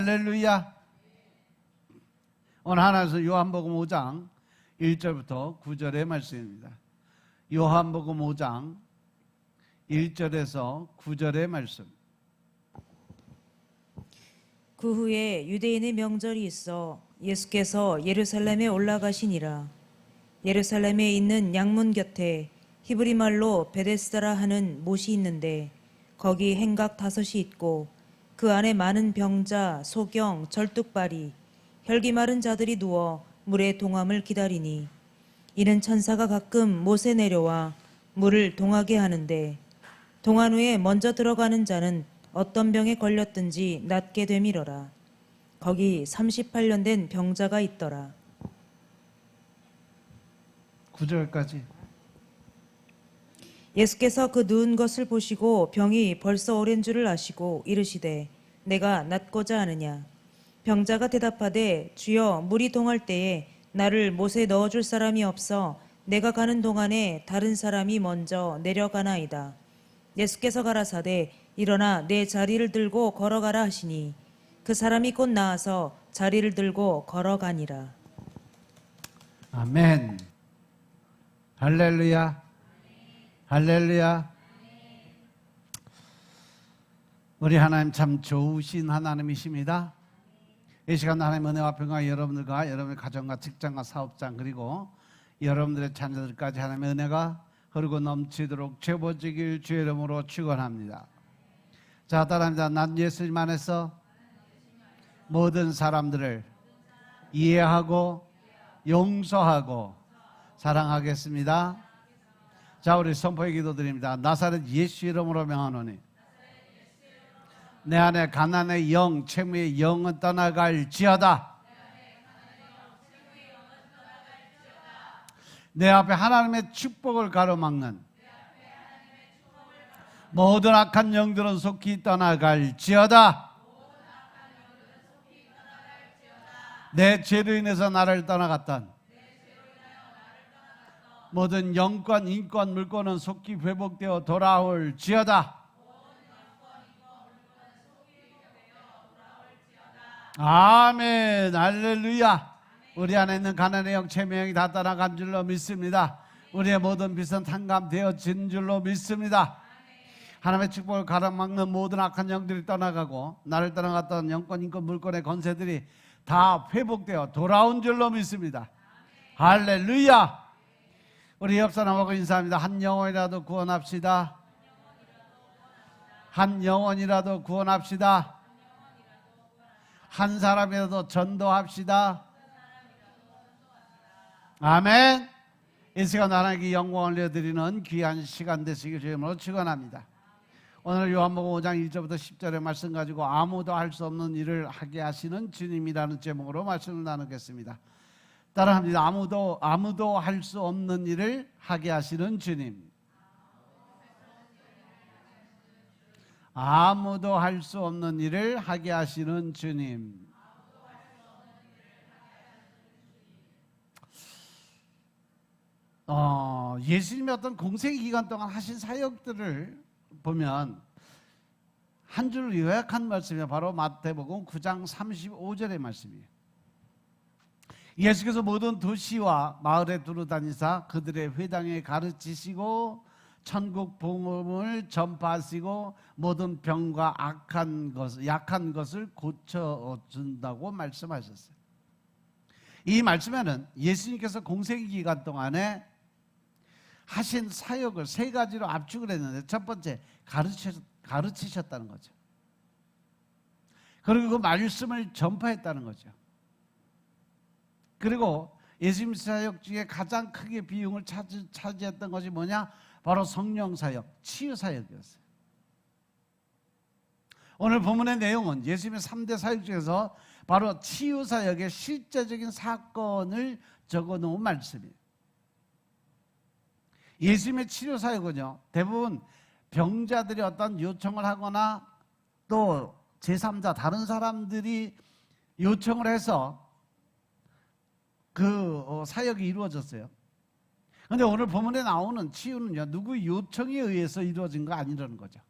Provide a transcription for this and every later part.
할렐루야. 오늘 하나님께서 요한복음 5장 1절부터 9절의 말씀입니다. 요한복음 5장 1절에서 9절의 말씀. 그 후에 유대인의 명절이 있어 예수께서 예루살렘에 올라가시니라. 예루살렘에 있는 양문 곁에 히브리 말로 베데스다라 하는 못이 있는데 거기 행각 5이 있고 그 안에 많은 병자, 소경, 절뚝발이, 혈기 마른 자들이 누워 물의 동함을 기다리니 이는 천사가 가끔 못에 내려와 물을 동하게 하는데 동한 후에 먼저 들어가는 자는 어떤 병에 걸렸든지 낫게 되밀어라. 거기 38년 된 병자가 있더라. 9절까지. 예수께서 그 누운 것을 보시고 병이 벌써 오랜 줄을 아시고 이르시되 내가 낫고자 하느냐. 병자가 대답하되 주여 물이 동할 때에 나를 못에 넣어줄 사람이 없어 내가 가는 동안에 다른 사람이 먼저 내려가나이다. 예수께서 가라사대 일어나 내 자리를 들고 걸어가라 하시니 그 사람이 곧 나와서 자리를 들고 걸어가니라. 아멘. 할렐루야. 할렐루야. 우리 하나님 참 좋으신 하나님이십니다. 이 시간 하나님 은혜와 평강 여러분들과 여러분의 가정과 직장과 사업장 그리고 여러분들의 자녀들까지 하나님의 은혜가 흐르고 넘치도록 채워지길 주의 이름으로 축원합니다. 자, 따라합니다. 난 예수님 안에서 모든 사람들을 이해하고 용서하고 사랑하겠습니다. 자, 우리 선포의 기도 드립니다. 나사렛 예수 이름으로 명하노니 내 안에 가난의 영, 채무의 영은 떠나갈지어다. 내 앞에 하나님의 축복을 가로막는 모든 악한 영들은 속히 떠나갈지어다. 내 죄로 인해서 나를 떠나갔던 모든 영권, 인권, 물권은 속히 회복되어 돌아올지어다. 아멘. 할렐루야. 우리 안에 있는 가난의 영, 채무의 영이 다 떠나간 줄로 믿습니다. 우리의 모든 빚은 탕감되어진 줄로 믿습니다. 하나님의 축복을 가로막는 모든 악한 영들이 떠나가고 나를 떠나갔던 영권, 인권, 물권의 권세들이 다 회복되어 돌아온 줄로 믿습니다. 할렐루야. 우리 옆 사람하고 인사합니다. 한 영혼이라도 구원합시다. 한 영혼이라도 구원합시다. 한 사람이라도 전도합시다. 아멘. 이 시간 하나님께 영광을 올려드리는 귀한 시간 되시길 주님으로 축원합니다. 오늘 요한복음 5장 1절부터 10절의 말씀 가지고 아무도 할 수 없는 일을 하게 하시는 주님이라는 제목으로 말씀을 나누겠습니다. 따라합니다. 아무도 할 수 없는 일을 하게 하시는 주님. 아무도 할 수 없는 일을 하게 하시는 주님. 예수님의 어떤 공생 기간 동안 하신 사역들을 보면 한 줄로 요약한 말씀이 바로 마태복음 9장 35절의 말씀이에요. 예수께서 모든 도시와 마을에 두루다니사 그들의 회당에 가르치시고 천국 복음을 전파하시고 모든 병과 약한 것을 고쳐준다고 말씀하셨어요. 이 말씀에는 예수님께서 공생 기간 동안에 하신 사역을 세 가지로 압축을 했는데 첫 번째 가르치셨다는 거죠. 그리고 그 말씀을 전파했다는 거죠. 그리고 예수님 사역 중에 가장 크게 비중을 차지했던 것이 뭐냐? 바로 성령 사역, 치유 사역이었어요. 오늘 본문의 내용은 예수님의 3대 사역 중에서 바로 치유 사역의 실제적인 사건을 적어놓은 말씀이에요. 예수님의 치료 사역은요, 대부분 병자들이 어떤 요청을 하거나 또 제3자 다른 사람들이 요청을 해서 그 사역이 이루어졌어요. 그런데 오늘 본문에 나오는 치유는요, 누구 요청에 의해서 이루어진 거 아니라는 거죠.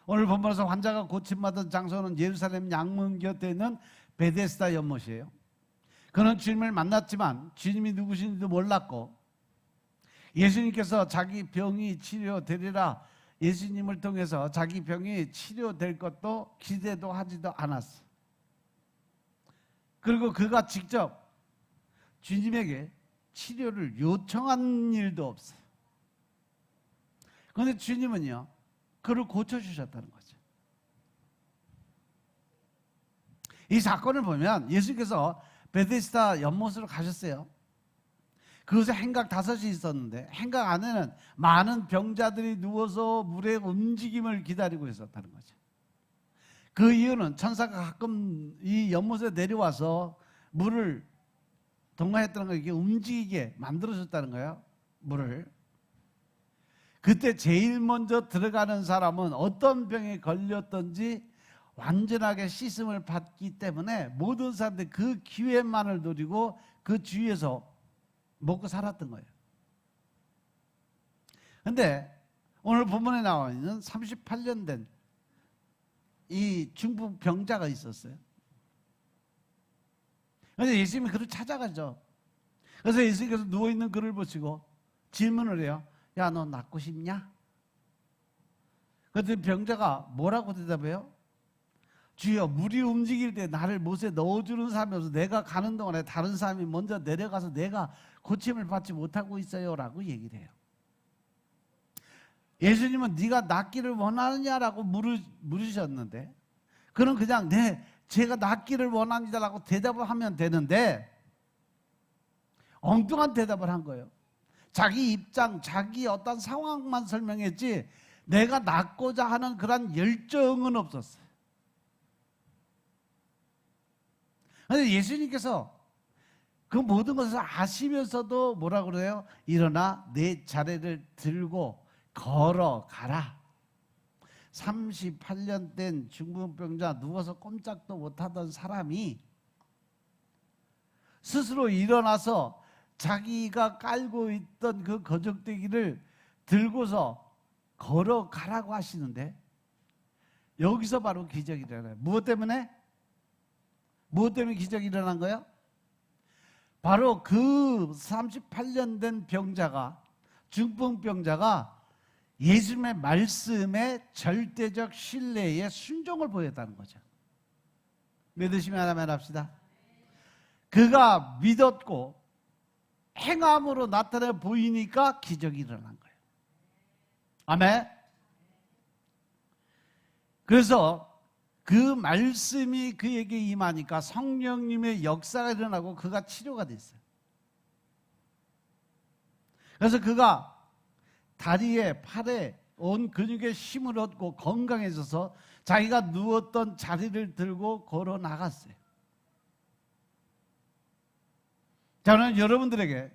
오늘 본문에서 환자가 고침받은 장소는 예루살렘 양문 곁에 있는 베데스다 연못이에요. 그는 주님을 만났지만 주님이 누구신지도 몰랐고, 예수님께서 자기 병이 치료되리라 예수님을 통해서 자기 병이 치료될 것도 기대도 하지도 않았어. 그리고 그가 직접 주님에게 치료를 요청한 일도 없어요. 그런데 주님은요, 그를 고쳐주셨다는 거죠. 이 사건을 보면 예수께서 베데스다 연못으로 가셨어요. 그곳에 행각 5이 있었는데 행각 안에는 많은 병자들이 누워서 물의 움직임을 기다리고 있었다는 거죠. 그 이유는 천사가 가끔 이 연못에 내려와서 물을 동화했다는 거, 이게 움직이게 만들어줬다는 거예요. 물을. 그때 제일 먼저 들어가는 사람은 어떤 병에 걸렸든지 완전하게 씻음을 받기 때문에 모든 사람들이 그 기회만을 노리고 그 주위에서 먹고 살았던 거예요. 그런데 오늘 본문에 나와 있는 38년 된 이 중풍 병자가 있었어요. 그래서 예수님이 그를 찾아가죠. 그래서 예수님께서 누워있는 그를 보시고 질문을 해요. 야, 너 낫고 싶냐? 그랬더니 병자가 뭐라고 대답해요? 주여, 물이 움직일 때 나를 못에 넣어주는 사람이 없어서 내가 가는 동안에 다른 사람이 먼저 내려가서 내가 고침을 받지 못하고 있어요 라고 얘기를 해요. 예수님은 네가 낫기를 원하느냐라고 물으셨는데, 그는 그냥 제가 낫기를 원합니다라고 대답을 하면 되는데 엉뚱한 대답을 한 거예요. 자기 입장, 자기 어떤 상황만 설명했지 내가 낫고자 하는 그런 열정은 없었어요. 그런데 예수님께서 그 모든 것을 아시면서도 뭐라고 그래요? 일어나 내 자리를 들고 걸어가라. 38년 된 중풍병자, 누워서 꼼짝도 못하던 사람이 스스로 일어나서 자기가 깔고 있던 그 거적대기를 들고서 걸어가라고 하시는데, 여기서 바로 기적이 일어나요. 무엇 때문에? 무엇 때문에 기적이 일어난 거예요? 바로 그 38년 된 병자가, 중풍병자가 예수님의 말씀에 절대적 신뢰에 순종을 보였다는 거죠. 믿으시면 아멘 합시다. 그가 믿었고 행함으로 나타내 보이니까 기적이 일어난 거예요. 아멘. 그래서 그 말씀이 그에게 임하니까 성령님의 역사가 일어나고 그가 치료가 됐어요. 그래서 그가 다리에, 팔에 온 근육에 힘을 얻고 건강해져서 자기가 누웠던 자리를 들고 걸어 나갔어요. 저는 여러분들에게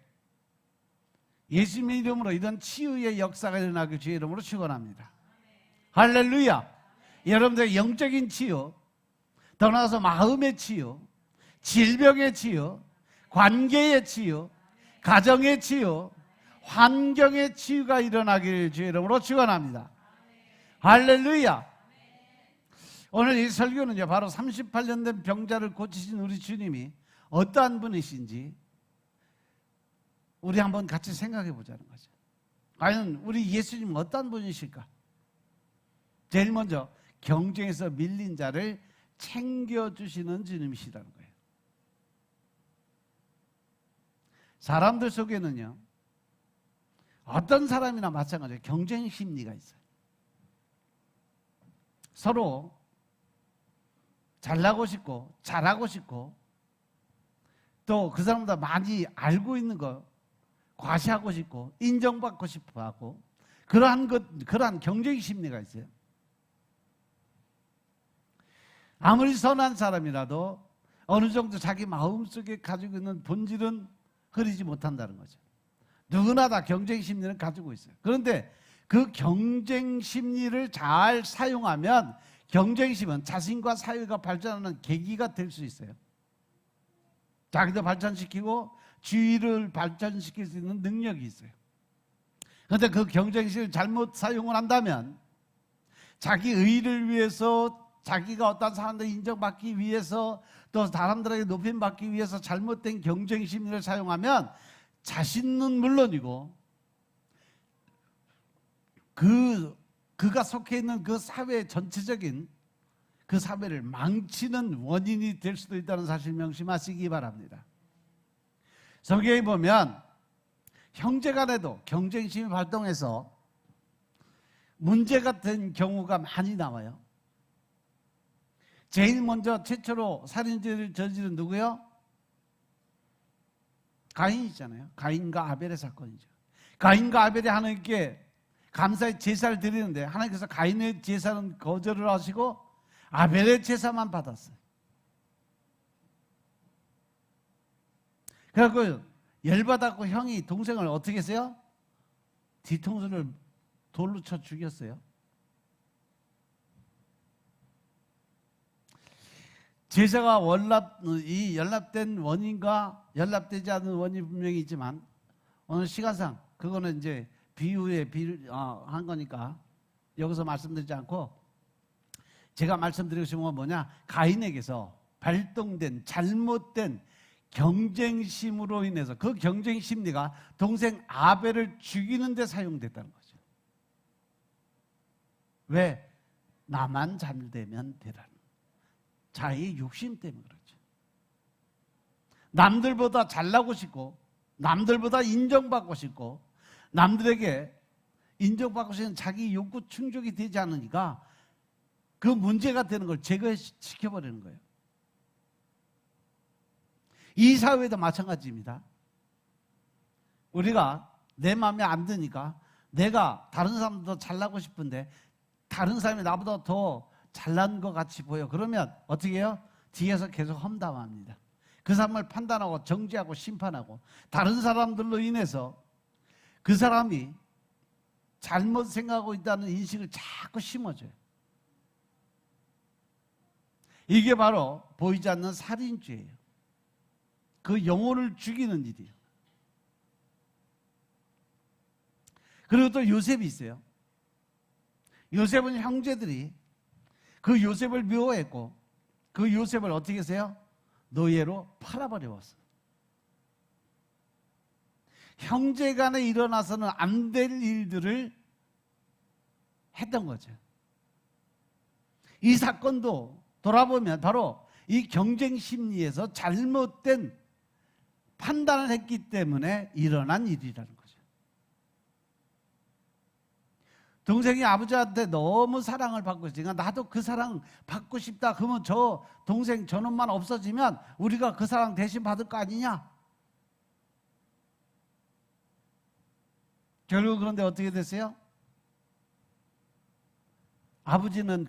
예수님의 이름으로 이런 치유의 역사가 일어나길 주의 이름으로 축원합니다. 할렐루야. 여러분들의 영적인 치유, 더 나아가서 마음의 치유, 질병의 치유, 관계의 치유, 가정의 치유, 환경의 치유가 일어나길 주의 이름으로 축원합니다. 할렐루야. 오늘 이 설교는요, 바로 38년 된 병자를 고치신 우리 주님이 어떠한 분이신지 우리 한번 같이 생각해 보자는 거죠. 과연 우리 예수님은 어떠한 분이실까? 제일 먼저 경쟁에서 밀린 자를 챙겨주시는 주님이시라는 거예요. 사람들 속에는요, 어떤 사람이나 마찬가지로 경쟁 심리가 있어요. 서로 잘나고 싶고 잘하고 싶고 또 그 사람보다 많이 알고 있는 거 과시하고 싶고 인정받고 싶어 하고 그러한 경쟁 심리가 있어요. 아무리 선한 사람이라도 어느 정도 자기 마음속에 가지고 있는 본질은 흐리지 못한다는 거죠. 누구나 다 경쟁 심리를 가지고 있어요. 그런데 그 경쟁 심리를 잘 사용하면 경쟁심은 자신과 사회가 발전하는 계기가 될 수 있어요. 자기도 발전시키고 주위를 발전시킬 수 있는 능력이 있어요. 그런데 그 경쟁심을 잘못 사용을 한다면 자기 의를 위해서, 자기가 어떤 사람들 인정받기 위해서, 또 사람들에게 높임받기 위해서 잘못된 경쟁 심리를 사용하면 자신은 물론이고 그가 속해 있는 그 사회 전체적인 그 사회를 망치는 원인이 될 수도 있다는 사실 명심하시기 바랍니다. 성경에 보면 형제간에도 경쟁심이 발동해서 문제가 된 경우가 많이 나와요. 제일 먼저 최초로 살인죄를 저지른 누구요? 가인이잖아요. 가인과 아벨의 사건이죠. 가인과 아벨이 하나님께 감사의 제사를 드리는데 하나님께서 가인의 제사는 거절을 하시고 아벨의 제사만 받았어요. 그래서 열받았고 형이 동생을 어떻게 했어요? 뒤통수를 돌로 쳐 죽였어요. 제사가 이 연락된 원인과 연락되지 않은 원인이 분명히 있지만 오늘 시간상 그거는 이제 비유에 한 거니까 여기서 말씀드리지 않고 제가 말씀드리고 싶은 건 뭐냐, 가인에게서 발동된 잘못된 경쟁심으로 인해서 그 경쟁심리가 동생 아벨을 죽이는 데 사용됐다는 거죠. 왜? 나만 잘 되면 되라는 자의 욕심 때문에 그렇죠. 남들보다 잘나고 싶고 남들보다 인정받고 싶고 남들에게 인정받고 싶은 자기 욕구 충족이 되지 않으니까 그 문제가 되는 걸 제거시켜버리는 거예요. 이 사회도 마찬가지입니다. 우리가 내 마음에 안 드니까 내가 다른 사람도 잘나고 싶은데 다른 사람이 나보다 더 잘난 것 같이 보여. 그러면 어떻게 해요? 뒤에서 계속 험담합니다. 그 사람을 판단하고 정죄하고 심판하고 다른 사람들로 인해서 그 사람이 잘못 생각하고 있다는 인식을 자꾸 심어줘요. 이게 바로 보이지 않는 살인죄예요. 그 영혼을 죽이는 일이에요. 그리고 또 요셉이 있어요. 요셉은 형제들이 그 요셉을 미워했고 그 요셉을 어떻게 했어요? 노예로 팔아버려왔어요. 형제간에 일어나서는 안 될 일들을 했던 거죠. 이 사건도 돌아보면 바로 이 경쟁 심리에서 잘못된 판단을 했기 때문에 일어난 일이라는 거죠. 동생이 아버지한테 너무 사랑을 받고 있으니까 나도 그 사랑 받고 싶다. 그러면 저 동생 저놈만 없어지면 우리가 그 사랑 대신 받을 거 아니냐? 결국 그런데 어떻게 됐어요? 아버지는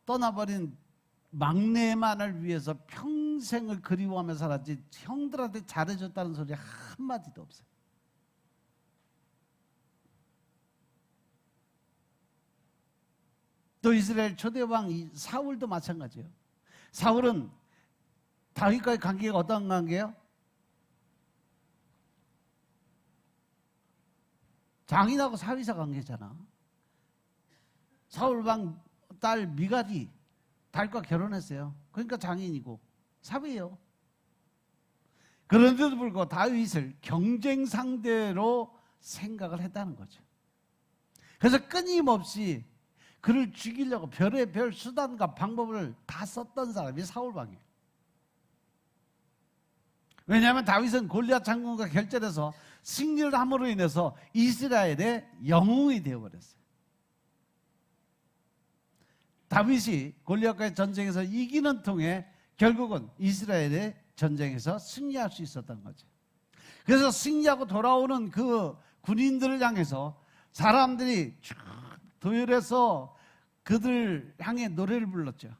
떠나버린 막내만을 위해서 평생을 그리워하며 살았지 형들한테 잘해줬다는 소리 한마디도 없어요. 또 이스라엘 초대왕 사울도 마찬가지예요. 사울은 다윗과의 관계가 어떤 관계예요? 장인하고 사위사 관계잖아. 사울왕 딸 미갈이 다윗과 결혼했어요. 그러니까 장인이고 사위예요. 그런데도 불구하고 다윗을 경쟁 상대로 생각을 했다는 거죠. 그래서 끊임없이 그를 죽이려고 별의 별 수단과 방법을 다 썼던 사람이 사울왕이에요. 왜냐하면 다윗은 골리앗 장군과 결전해서 승리를 함으로 인해서 이스라엘의 영웅이 되어버렸어요. 다윗이 골리앗과의 전쟁에서 이기는 통에 결국은 이스라엘의 전쟁에서 승리할 수 있었던 거죠. 그래서 승리하고 돌아오는 그 군인들을 향해서 사람들이 쭉 도열해서 그들 향해 노래를 불렀죠.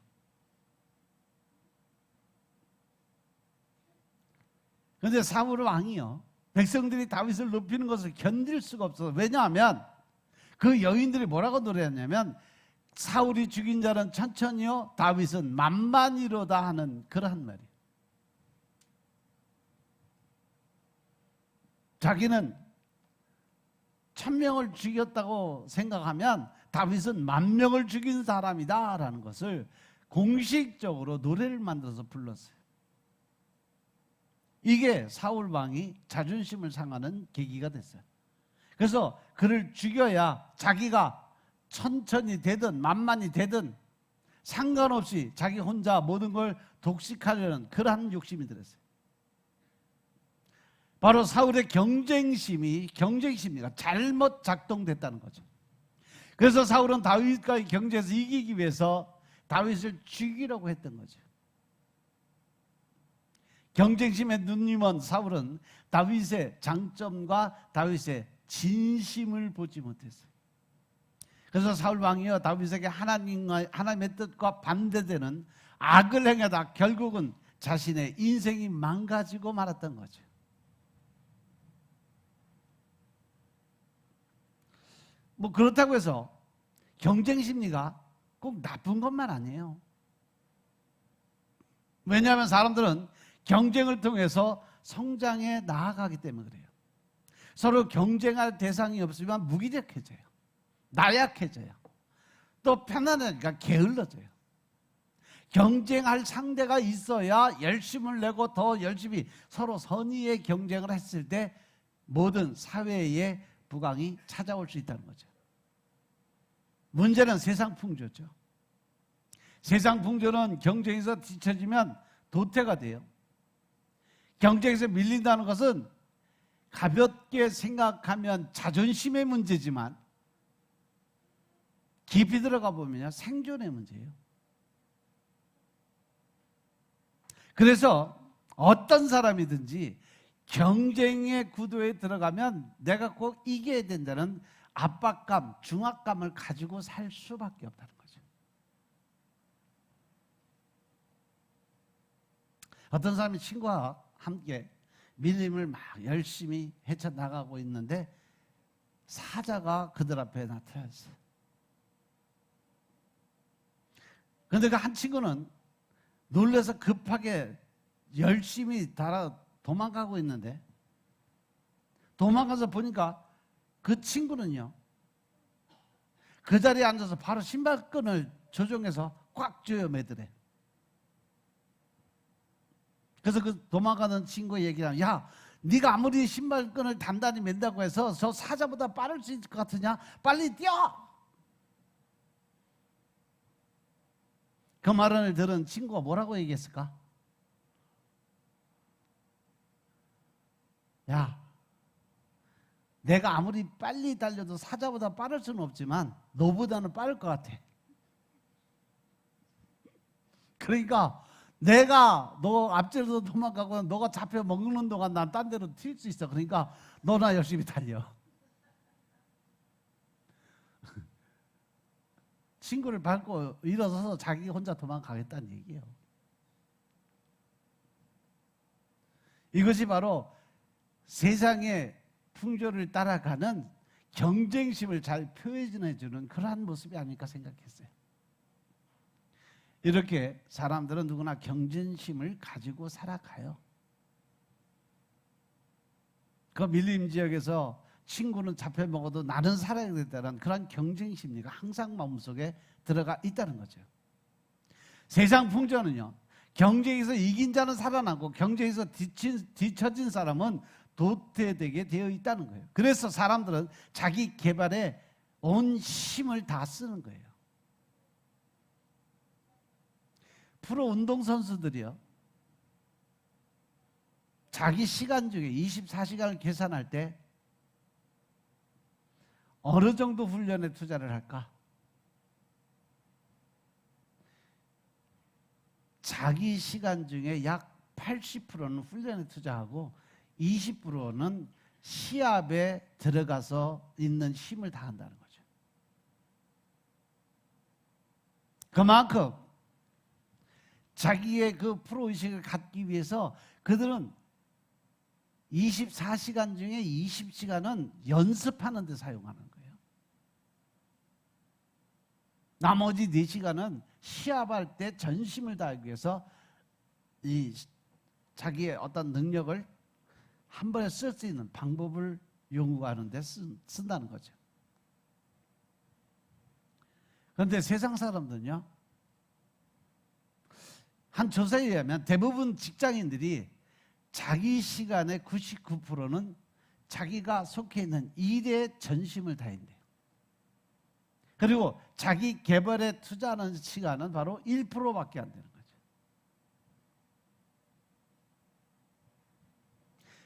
그런데 사울 왕이요, 백성들이 다윗을 높이는 것을 견딜 수가 없어서, 왜냐하면 그 여인들이 뭐라고 노래했냐면 사울이 죽인 자는 천천히요 다윗은 만만이로다 하는 그러한 말이에요. 자기는 1000명을 죽였다고 생각하면 다윗은 10,000명을 죽인 사람이다라는 것을 공식적으로 노래를 만들어서 불렀어요. 이게 사울 왕이 자존심을 상하는 계기가 됐어요. 그래서 그를 죽여야 자기가 천천히 되든 만만히 되든 상관없이 자기 혼자 모든 걸 독식하려는 그러한 욕심이 들었어요. 바로 사울의 경쟁심이가 잘못 작동됐다는 거죠. 그래서 사울은 다윗과의 경쟁에서 이기기 위해서 다윗을 죽이려고 했던 거죠. 경쟁심에 눈먼 사울은 다윗의 장점과 다윗의 진심을 보지 못했어요. 그래서 사울 왕이요 다윗에게 하나님의 뜻과 반대되는 악을 행하다 결국은 자신의 인생이 망가지고 말았던 거죠. 뭐 그렇다고 해서 경쟁 심리가 꼭 나쁜 것만 아니에요. 왜냐하면 사람들은 경쟁을 통해서 성장해 나아가기 때문에 그래요. 서로 경쟁할 대상이 없으면 무기력해져요. 나약해져요. 또 편안하니까 게을러져요. 경쟁할 상대가 있어야 열심을 내고 더 열심히 서로 선의의 경쟁을 했을 때 모든 사회의 부강이 찾아올 수 있다는 거죠. 문제는 세상 풍조죠. 세상 풍조는 경쟁에서 뒤처지면 도태가 돼요. 경쟁에서 밀린다는 것은 가볍게 생각하면 자존심의 문제지만 깊이 들어가 보면 생존의 문제예요. 그래서 어떤 사람이든지 경쟁의 구도에 들어가면 내가 꼭 이겨야 된다는 압박감, 중압감을 가지고 살 수밖에 없다는 거죠. 어떤 사람이 친구와 함께 밀림을 막 열심히 헤쳐나가고 있는데 사자가 그들 앞에 나타났어요. 그런데 그 한 친구는 놀라서 급하게 열심히 도망가고 있는데 도망가서 보니까 그 친구는요 그 자리에 앉아서 바로 신발끈을 조종해서 꽉 조여 매더래. 그래서 그 도망가는 친구의 얘기를 하면 야 네가 아무리 신발끈을 단단히 맨다고 해서 저 사자보다 빠를 수 있을 것 같으냐? 빨리 뛰어! 그 말을 들은 친구가 뭐라고 얘기했을까? 야 내가 아무리 빨리 달려도 사자보다 빠를 수는 없지만 너보다는 빠를 것 같아. 그러니까 내가 너 앞질러서 도망가고 너가 잡혀 먹는 동안 난 딴 데로 튈 수 있어. 그러니까 너나 열심히 달려. 친구를 밟고 일어서서 자기 혼자 도망가겠다는 얘기예요. 이것이 바로 세상의 풍조를 따라가는 경쟁심을 잘 표현해주는 그러한 모습이 아닐까 생각했어요. 이렇게 사람들은 누구나 경쟁심을 가지고 살아가요. 그 밀림 지역에서 친구는 잡혀 먹어도 나는 살아야 된다는 그런 경쟁 심리가 항상 마음속에 들어가 있다는 거죠. 세상 풍조는요, 경쟁에서 이긴 자는 살아나고 경쟁에서 뒤처진 사람은 도태되게 되어 있다는 거예요. 그래서 사람들은 자기 개발에 온 힘을 다 쓰는 거예요. 프로 운동선수들이요, 자기 시간 중에 24시간을 계산할 때 어느 정도 훈련에 투자를 할까? 자기 시간 중에 약 80%는 훈련에 투자하고 20%는 시합에 들어가서 있는 힘을 다한다는 거죠. 그만큼 자기의 그 프로의식을 갖기 위해서 그들은 24시간 중에 20시간은 연습하는 데 사용하는 거예요. 나머지 4시간은 시합할 때 전심을 다하기 위해서 이 자기의 어떤 능력을 한 번에 쓸 수 있는 방법을 연구하는 데 쓴다는 거죠. 그런데 세상 사람들은요, 한 조사에 의하면 대부분 직장인들이 자기 시간의 99%는 자기가 속해 있는 일에 전심을 다한대요. 그리고 자기 개발에 투자하는 시간은 바로 1%밖에 안 되는 거죠.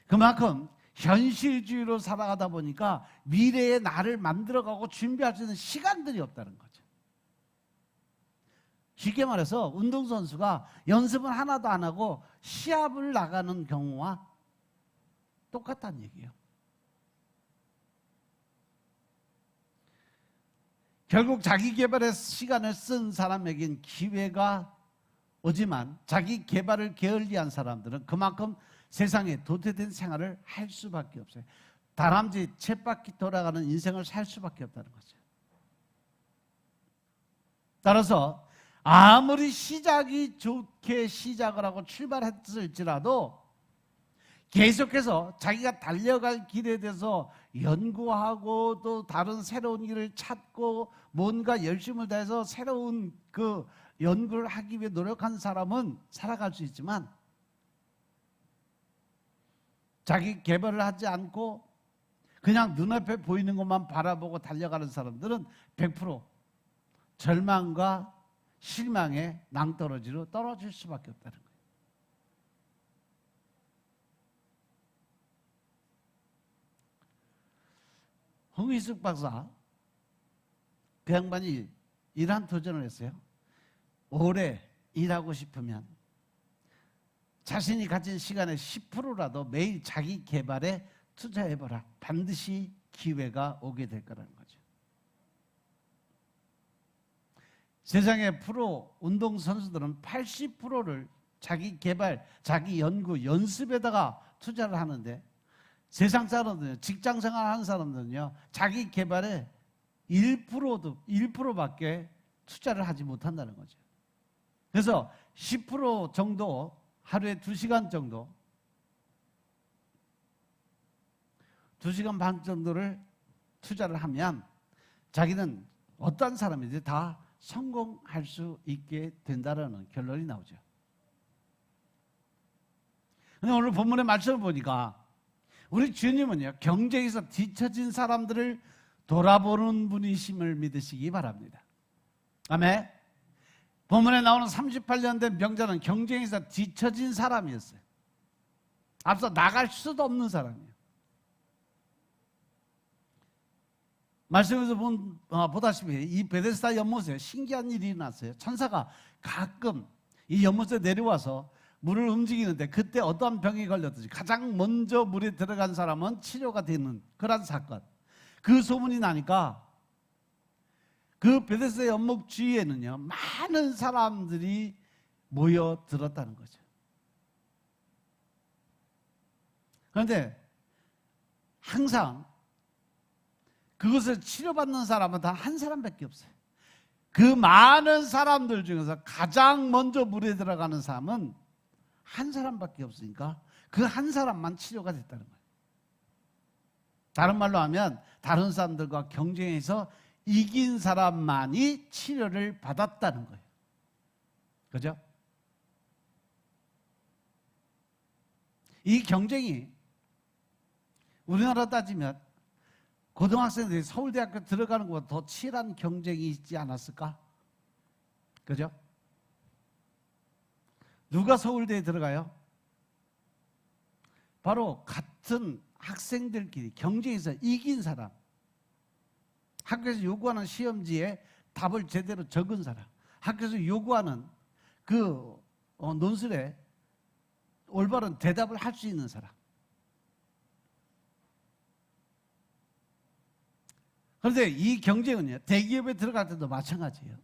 그만큼 현실주의로 살아가다 보니까 미래의 나를 만들어가고 준비할 수 있는 시간들이 없다는 거죠. 쉽게 말해서 운동선수가 연습은 하나도 안 하고 시합을 나가는 경우와 똑같다는 얘기예요. 결국 자기 개발에 시간을 쓴 사람에겐 기회가 오지만 자기 개발을 게을리한 사람들은 그만큼 세상에 도태된 생활을 할 수밖에 없어요. 다람쥐 쳇바퀴 돌아가는 인생을 살 수밖에 없다는 거죠. 따라서 아무리 시작이 좋게 시작을 하고 출발했을지라도 계속해서 자기가 달려갈 길에 대해서 연구하고 또 다른 새로운 길을 찾고 뭔가 열심을 다해서 새로운 그 연구를 하기 위해 노력한 사람은 살아갈 수 있지만 자기 개발을 하지 않고 그냥 눈앞에 보이는 것만 바라보고 달려가는 사람들은 100% 절망과 실망의 낭떠러지로 떨어질 수밖에 없다는 거예요. 홍희숙 박사, 그 양반이 이러한 도전을 했어요. 오래 일하고 싶으면 자신이 가진 시간의 10%라도 매일 자기 개발에 투자해봐라. 반드시 기회가 오게 될 거라는 거죠. 세상의 프로 운동선수들은 80%를 자기 개발, 자기 연구, 연습에다가 투자를 하는데 세상 사람들은요, 직장 생활하는 사람들은요, 자기 개발에 1%밖에 투자를 하지 못한다는 거죠. 그래서 10% 정도, 하루에 2시간 정도, 2시간 반 정도를 투자를 하면 자기는 어떤 사람이든지 다 성공할 수 있게 된다는 결론이 나오죠. 근데 오늘 본문의 말씀을 보니까 우리 주님은요, 경쟁에서 뒤처진 사람들을 돌아보는 분이심을 믿으시기 바랍니다. 아멘. 본문에 나오는 38년 된 병자는 경쟁에서 뒤처진 사람이었어요. 앞서 나갈 수도 없는 사람이에요. 말씀에서 보다시피 이 베데스다 연못에 신기한 일이 일어났어요. 천사가 가끔 이 연못에 내려와서 물을 움직이는데 그때 어떠한 병이 걸렸든지 가장 먼저 물에 들어간 사람은 치료가 되는 그런 사건. 그 소문이 나니까 그 베데스다 연못 주위에는요, 많은 사람들이 모여들었다는 거죠. 그런데 항상 그것을 치료받는 사람은 단 한 사람밖에 없어요. 그 많은 사람들 중에서 가장 먼저 물에 들어가는 사람은 한 사람밖에 없으니까 그 한 사람만 치료가 됐다는 거예요. 다른 말로 하면 다른 사람들과 경쟁해서 이긴 사람만이 치료를 받았다는 거예요. 그죠? 이 경쟁이 우리나라 따지면 고등학생들이 서울대학교 들어가는 것보다 더 치열한 경쟁이 있지 않았을까? 그죠? 누가 서울대에 들어가요? 바로 같은 학생들끼리 경쟁에서 이긴 사람, 학교에서 요구하는 시험지에 답을 제대로 적은 사람, 학교에서 요구하는 그 논술에 올바른 대답을 할 수 있는 사람. 그런데 이 경쟁은요, 대기업에 들어갈 때도 마찬가지예요.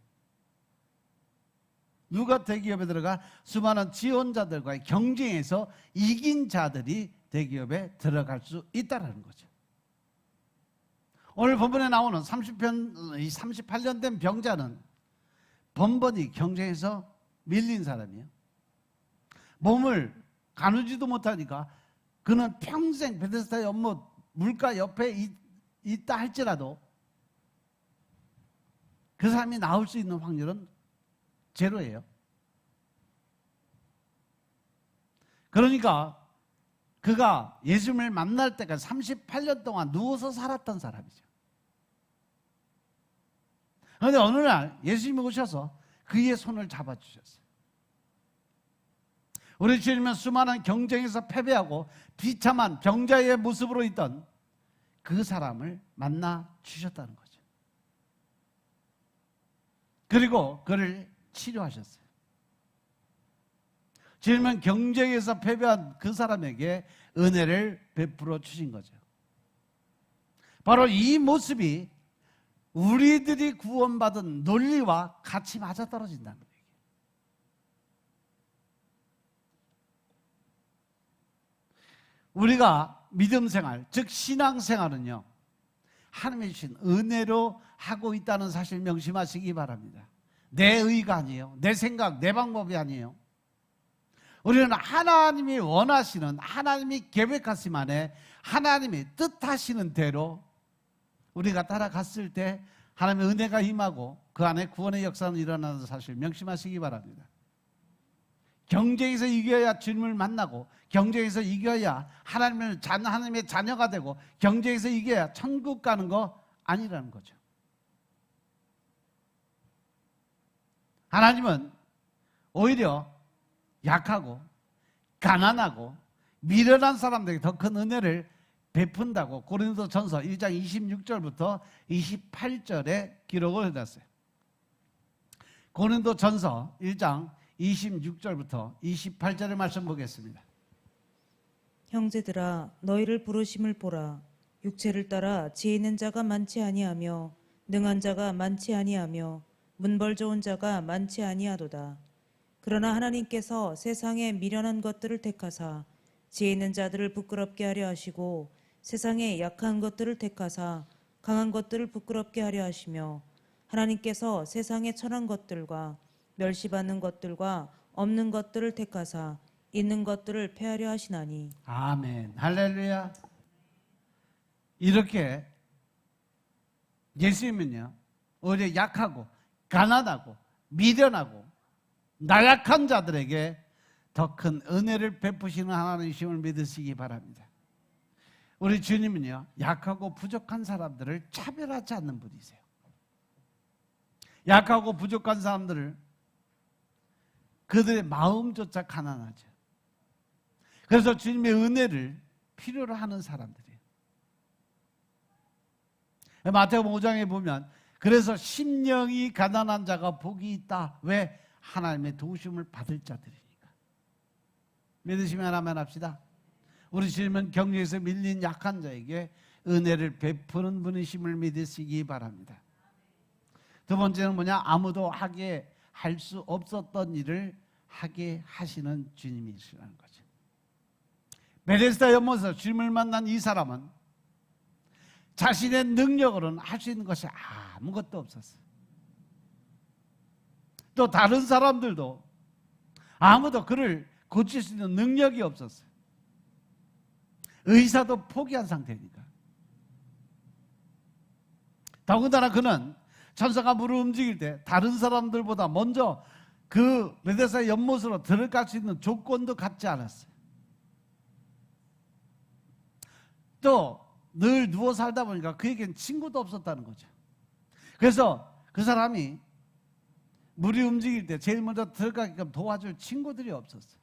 누가 대기업에 들어가? 수많은 지원자들과의 경쟁에서 이긴 자들이 대기업에 들어갈 수 있다는 거죠. 오늘 본문에 나오는 38년 된 병자는 번번이 경쟁에서 밀린 사람이에요. 몸을 가누지도 못하니까 그는 평생 베데스다 연못 물가 옆에 있다 할지라도 그 사람이 나올 수 있는 확률은 제로예요. 그러니까 그가 예수님을 만날 때까지 38년 동안 누워서 살았던 사람이죠. 그런데 어느 날 예수님이 오셔서 그의 손을 잡아주셨어요. 우리 주님은 수많은 경쟁에서 패배하고 비참한 병자의 모습으로 있던 그 사람을 만나 주셨다는 거죠. 그리고 그를 치료하셨어요. 주님은 경쟁에서 패배한 그 사람에게 은혜를 베풀어 주신 거죠. 바로 이 모습이 우리들이 구원받은 논리와 같이 맞아떨어진다는 거예요. 우리가 믿음생활, 즉 신앙생활은요, 하나님이 주신 은혜로 하고 있다는 사실 명심하시기 바랍니다. 내 의가 아니에요. 내 생각, 내 방법이 아니에요. 우리는 하나님이 원하시는, 하나님이 계획하신 안에 하나님이 뜻하시는 대로 우리가 따라갔을 때 하나님의 은혜가 임하고 그 안에 구원의 역사는 일어나는 사실 명심하시기 바랍니다. 경쟁에서 이겨야 주님을 만나고, 경쟁에서 이겨야 하나님의 자녀가 되고, 경쟁에서 이겨야 천국 가는 거 아니라는 거죠. 하나님은 오히려 약하고 가난하고 미련한 사람들에게 더 큰 은혜를 베푼다고 고린도전서 1장 26절부터 28절에 기록을 해놨어요. 고린도전서 1장 26절부터 28절의 말씀 보겠습니다. 형제들아 너희를 부르심을 보라. 육체를 따라 지혜 있는 자가 많지 아니하며 능한 자가 많지 아니하며 문벌 좋은 자가 많지 아니하도다. 그러나 하나님께서 세상의 미련한 것들을 택하사 지혜 있는 자들을 부끄럽게 하려 하시고 세상의 약한 것들을 택하사 강한 것들을 부끄럽게 하려 하시며 하나님께서 세상의 천한 것들과 멸시받는 것들과 없는 것들을 택하사 있는 것들을 폐하려 하시나니. 아멘. 할렐루야. 이렇게 예수님은요, 오히려 약하고 가난하고 미련하고 나약한 자들에게 더 큰 은혜를 베푸시는 하나님이심을 믿으시기 바랍니다. 우리 주님은요, 약하고 부족한 사람들을 차별하지 않는 분이세요. 약하고 부족한 사람들을 그들의 마음조차 가난하죠. 그래서 주님의 은혜를 필요로 하는 사람들이에요. 마태복음 5장에 보면 그래서 심령이 가난한 자가 복이 있다. 왜? 하나님의 도우심을 받을 자들이니까. 믿으시면 아멘 합시다. 우리 주님은 경쟁에서 밀린 약한 자에게 은혜를 베푸는 분이심을 믿으시기 바랍니다. 두 번째는 뭐냐? 아무도 하게 할 수 없었던 일을 하게 하시는 주님이시라는 거죠. 베데스다 연못에서 주님을 만난 이 사람은 자신의 능력으로는 할 수 있는 것이 아무것도 없었어요. 또 다른 사람들도 아무도 그를 고칠 수 있는 능력이 없었어요. 의사도 포기한 상태니까. 더군다나 그는 천사가 물을 움직일 때 다른 사람들보다 먼저 그 베데스다 연못으로 들어갈 수 있는 조건도 갖지 않았어요. 또 늘 누워 살다 보니까 그에겐 친구도 없었다는 거죠. 그래서 그 사람이 물이 움직일 때 제일 먼저 들어가게끔 도와줄 친구들이 없었어요.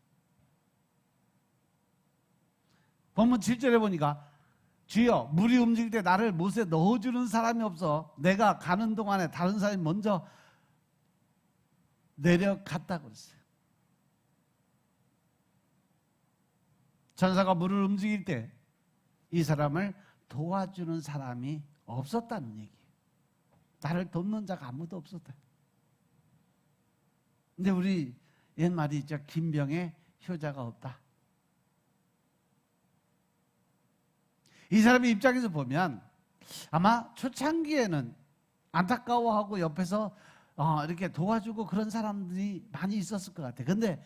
본문 7절에 보니까 주여 물이 움직일 때 나를 못에 넣어주는 사람이 없어 내가 가는 동안에 다른 사람이 먼저 내려갔다고 그랬어요. 천사가 물을 움직일 때 이 사람을 도와주는 사람이 없었다는 얘기예요. 나를 돕는 자가 아무도 없었다. 근데 우리 옛말이 있죠. 김병에 효자가 없다. 이 사람의 입장에서 보면 아마 초창기에는 안타까워하고 옆에서 이렇게 도와주고 그런 사람들이 많이 있었을 것 같아요. 근데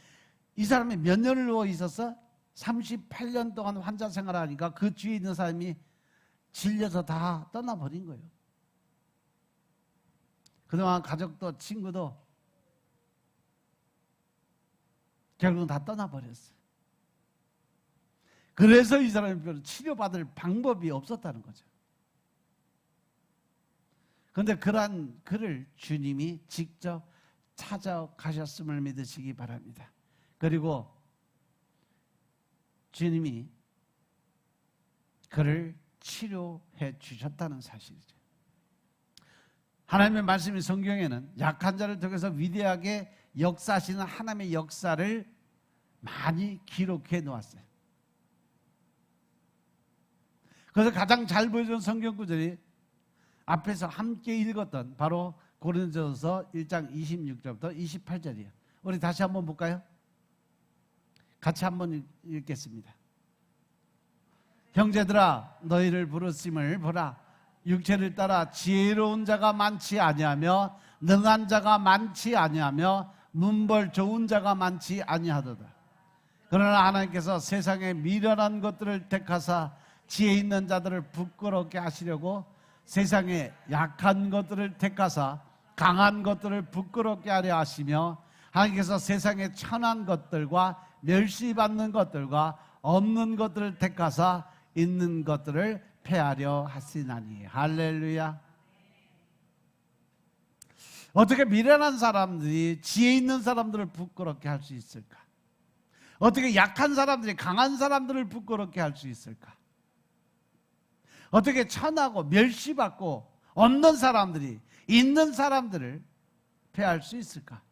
이 사람이 몇 년을 누워 있었어? 38년 동안 환자 생활하니까 그 주위에 있는 사람이 질려서 다 떠나버린 거예요. 그동안 가족도 친구도 결국은 다 떠나버렸어요. 그래서 이 사람이 별로 치료받을 방법이 없었다는 거죠. 그런데 그러한 그를 주님이 직접 찾아가셨음을 믿으시기 바랍니다. 그리고 주님이 그를 치료해 주셨다는 사실이죠. 하나님의 말씀이 성경에는 약한 자를 통해서 위대하게 역사하시는 하나님의 역사를 많이 기록해 놓았어요. 그래서 가장 잘 보여주는 성경 구절이 앞에서 함께 읽었던 바로 고린도전서 1장 26절부터 28절이에요. 우리 다시 한번 볼까요? 같이 한번 읽겠습니다. 형제들아 너희를 부르심을 보라. 육체를 따라 지혜로운 자가 많지 아니하며 능한 자가 많지 아니하며 문벌 좋은 자가 많지 아니하도다. 그러나 하나님께서 세상의 미련한 것들을 택하사 지혜 있는 자들을 부끄럽게 하시려고 세상의 약한 것들을 택하사 강한 것들을 부끄럽게 하려 하시며 하나님께서 세상의 천한 것들과 멸시받는 것들과 없는 것들을 택하사 있는 것들을 폐하려 하시나니. 할렐루야. 어떻게 미련한 사람들이 지혜 있는 사람들을 부끄럽게 할 수 있을까? 어떻게 약한 사람들이 강한 사람들을 부끄럽게 할 수 있을까? 어떻게 천하고 멸시받고 없는 사람들이 있는 사람들을 폐할 수 있을까?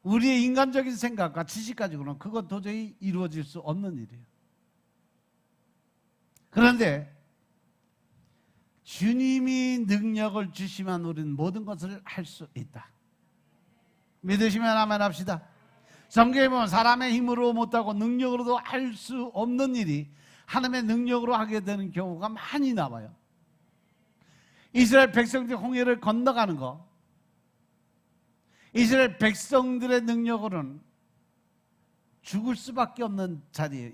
우리의 인간적인 생각과 지식 가지고는 그건 도저히 이루어질 수 없는 일이에요. 그런데 주님이 능력을 주시면 우리는 모든 것을 할 수 있다. 믿으시면 아멘 합시다. 성경에 보면 사람의 힘으로 못하고 능력으로도 할 수 없는 일이 하나님의 능력으로 하게 되는 경우가 많이 나와요. 이스라엘 백성들이 홍해를 건너가는 거, 이스라엘 백성들의 능력으로는 죽을 수밖에 없는 자리예요.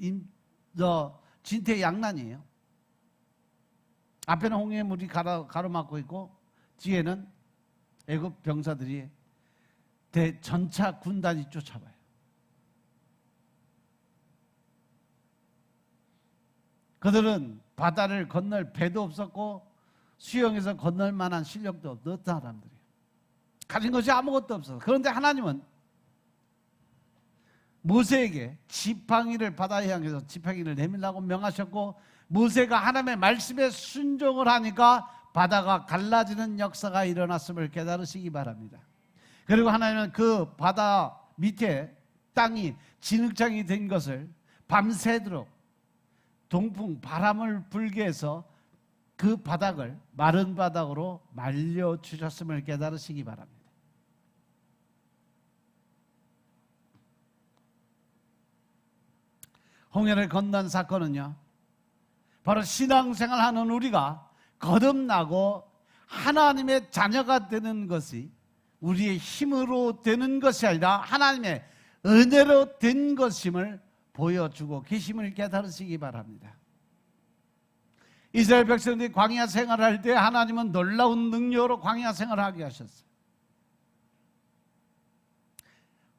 진퇴양난이에요. 앞에는 홍해 물이 가로막고 있고 뒤에는 애굽 병사들이 대전차 군단이 쫓아와요. 그들은 바다를 건널 배도 없었고 수영해서 건널 만한 실력도 없던 사람들이에요. 가진 것이 아무것도 없어서. 그런데 하나님은 모세에게 지팡이를 바다에 향해서 지팡이를 내밀라고 명하셨고 모세가 하나님의 말씀에 순종을 하니까 바다가 갈라지는 역사가 일어났음을 깨달으시기 바랍니다. 그리고 하나님은 그 바다 밑에 땅이 진흙장이 된 것을 밤새도록 동풍 바람을 불게 해서 그 바닥을 마른 바닥으로 말려주셨음을 깨달으시기 바랍니다. 홍해를 건넌 사건은요, 바로 신앙생활하는 우리가 거듭나고 하나님의 자녀가 되는 것이 우리의 힘으로 되는 것이 아니라 하나님의 은혜로 된 것임을 보여주고 계심을 깨달으시기 바랍니다. 이스라엘 백성들이 광야 생활을 할 때 하나님은 놀라운 능력으로 광야 생활을 하게 하셨어요.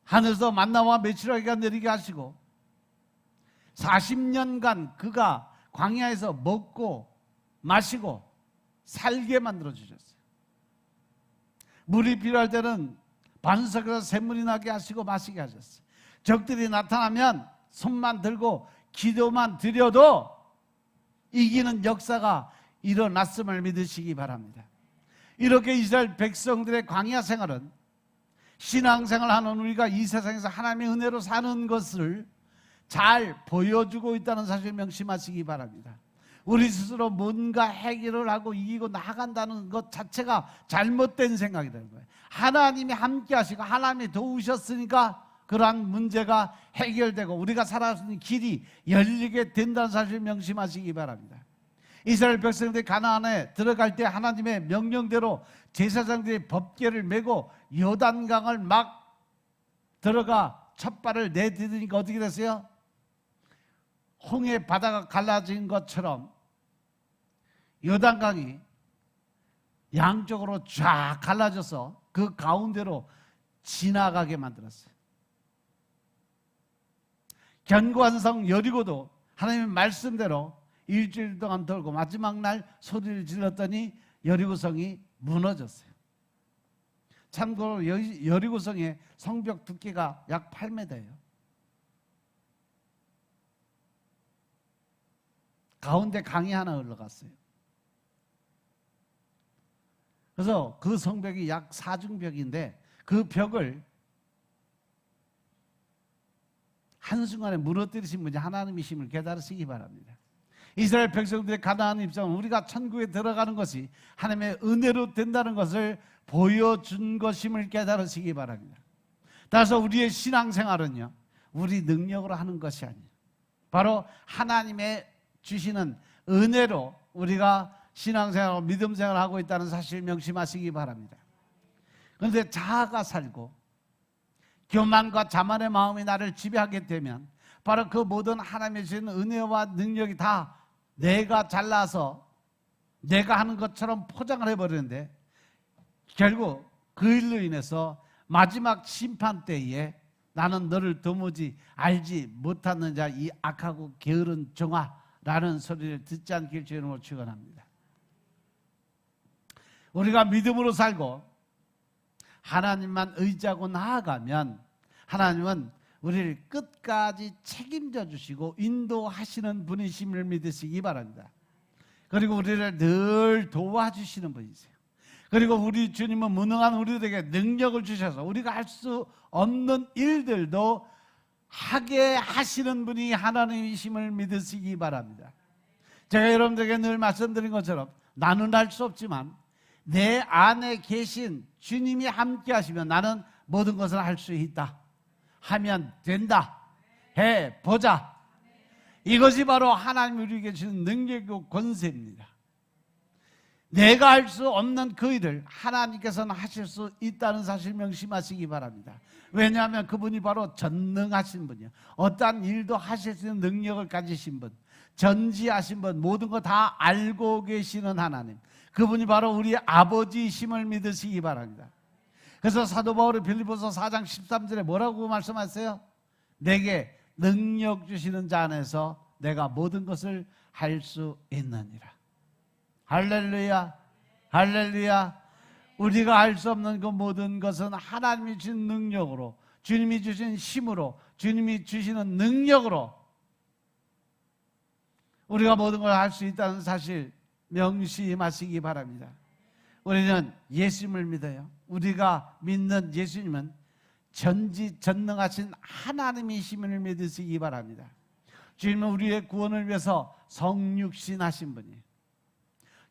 하늘에서 만나와 메추라기가 내리게 하시고 40년간 그가 광야에서 먹고 마시고 살게 만들어 주셨어요. 물이 필요할 때는 반석에서 샘물이 나게 하시고 마시게 하셨어요. 적들이 나타나면 손만 들고 기도만 드려도 이기는 역사가 일어났음을 믿으시기 바랍니다. 이렇게 이스라엘 백성들의 광야 생활은 신앙생활하는 우리가 이 세상에서 하나님의 은혜로 사는 것을 잘 보여주고 있다는 사실을 명심하시기 바랍니다. 우리 스스로 뭔가 해결을 하고 이기고 나아간다는 것 자체가 잘못된 생각이 되는 거예요. 하나님이 함께 하시고 하나님이 도우셨으니까 그러한 문제가 해결되고 우리가 살아갈 수 있는 길이 열리게 된다는 사실을 명심하시기 바랍니다. 이스라엘 백성들이 가나안에 들어갈 때 하나님의 명령대로 제사장들이 법궤를 메고 요단강을 막 들어가 첫 발을 내디디니까 어떻게 됐어요? 홍해 바다가 갈라진 것처럼 요단강이 양쪽으로 쫙 갈라져서 그 가운데로 지나가게 만들었어요. 견고한 성 여리고도 하나님의 말씀대로 일주일 동안 돌고 마지막 날 소리를 질렀더니 여리고성이 무너졌어요. 참고로 여리고성의 성벽 두께가 약 8m예요. 가운데 강이 하나 흘러갔어요. 그래서 그 성벽이 약 4중벽인데 그 벽을 한순간에 무너뜨리신 분이 하나님이심을 깨달으시기 바랍니다. 이스라엘 백성들의 가나안 입장은 우리가 천국에 들어가는 것이 하나님의 은혜로 된다는 것을 보여준 것임을 깨달으시기 바랍니다. 따라서 우리의 신앙생활은요, 우리 능력으로 하는 것이 아니에요. 바로 하나님의 주시는 은혜로 우리가 신앙생활하고 믿음생활을 하고 있다는 사실 명심하시기 바랍니다. 그런데 자아가 살고 교만과 자만의 마음이 나를 지배하게 되면 바로 그 모든 하나님의 주신 은혜와 능력이 다 내가 잘나서 내가 하는 것처럼 포장을 해버리는데 결국 그 일로 인해서 마지막 심판 때에 나는 너를 도무지 알지 못하는 자 이 악하고 게으른 종아라는 소리를 듣지 않길 주의 이름으로 축원합니다. 우리가 믿음으로 살고 하나님만 의지하고 나아가면 하나님은 우리를 끝까지 책임져 주시고 인도하시는 분이심을 믿으시기 바랍니다. 그리고 우리를 늘 도와주시는 분이세요. 그리고 우리 주님은 무능한 우리들에게 능력을 주셔서 우리가 할 수 없는 일들도 하게 하시는 분이 하나님이심을 믿으시기 바랍니다. 제가 여러분들에게 늘 말씀드린 것처럼 나는 할 수 없지만 내 안에 계신 주님이 함께 하시면 나는 모든 것을 할 수 있다. 하면 된다. 해보자. 이것이 바로 하나님이 우리에게 주는 능력이고 권세입니다. 내가 할 수 없는 그 일을 하나님께서는 하실 수 있다는 사실 명심하시기 바랍니다. 왜냐하면 그분이 바로 전능하신 분이요, 어떠한 일도 하실 수 있는 능력을 가지신 분, 전지하신 분, 모든 거 다 알고 계시는 하나님, 그분이 바로 우리 아버지이심을 믿으시기 바랍니다. 그래서 사도 바울이 빌립보서 4장 13절에 뭐라고 말씀하세요? 내게 능력 주시는 자 안에서 내가 모든 것을 할 수 있느니라. 할렐루야, 할렐루야. 우리가 할 수 없는 그 모든 것은 하나님이 주신 능력으로, 주님이 주신 힘으로, 주님이 주시는 능력으로 우리가 모든 걸 할 수 있다는 사실 명심하시기 바랍니다. 우리는 예수님을 믿어요. 우리가 믿는 예수님은 전지전능하신 하나님이심을 믿으시기 바랍니다. 주님은 우리의 구원을 위해서 성육신하신 분이에요.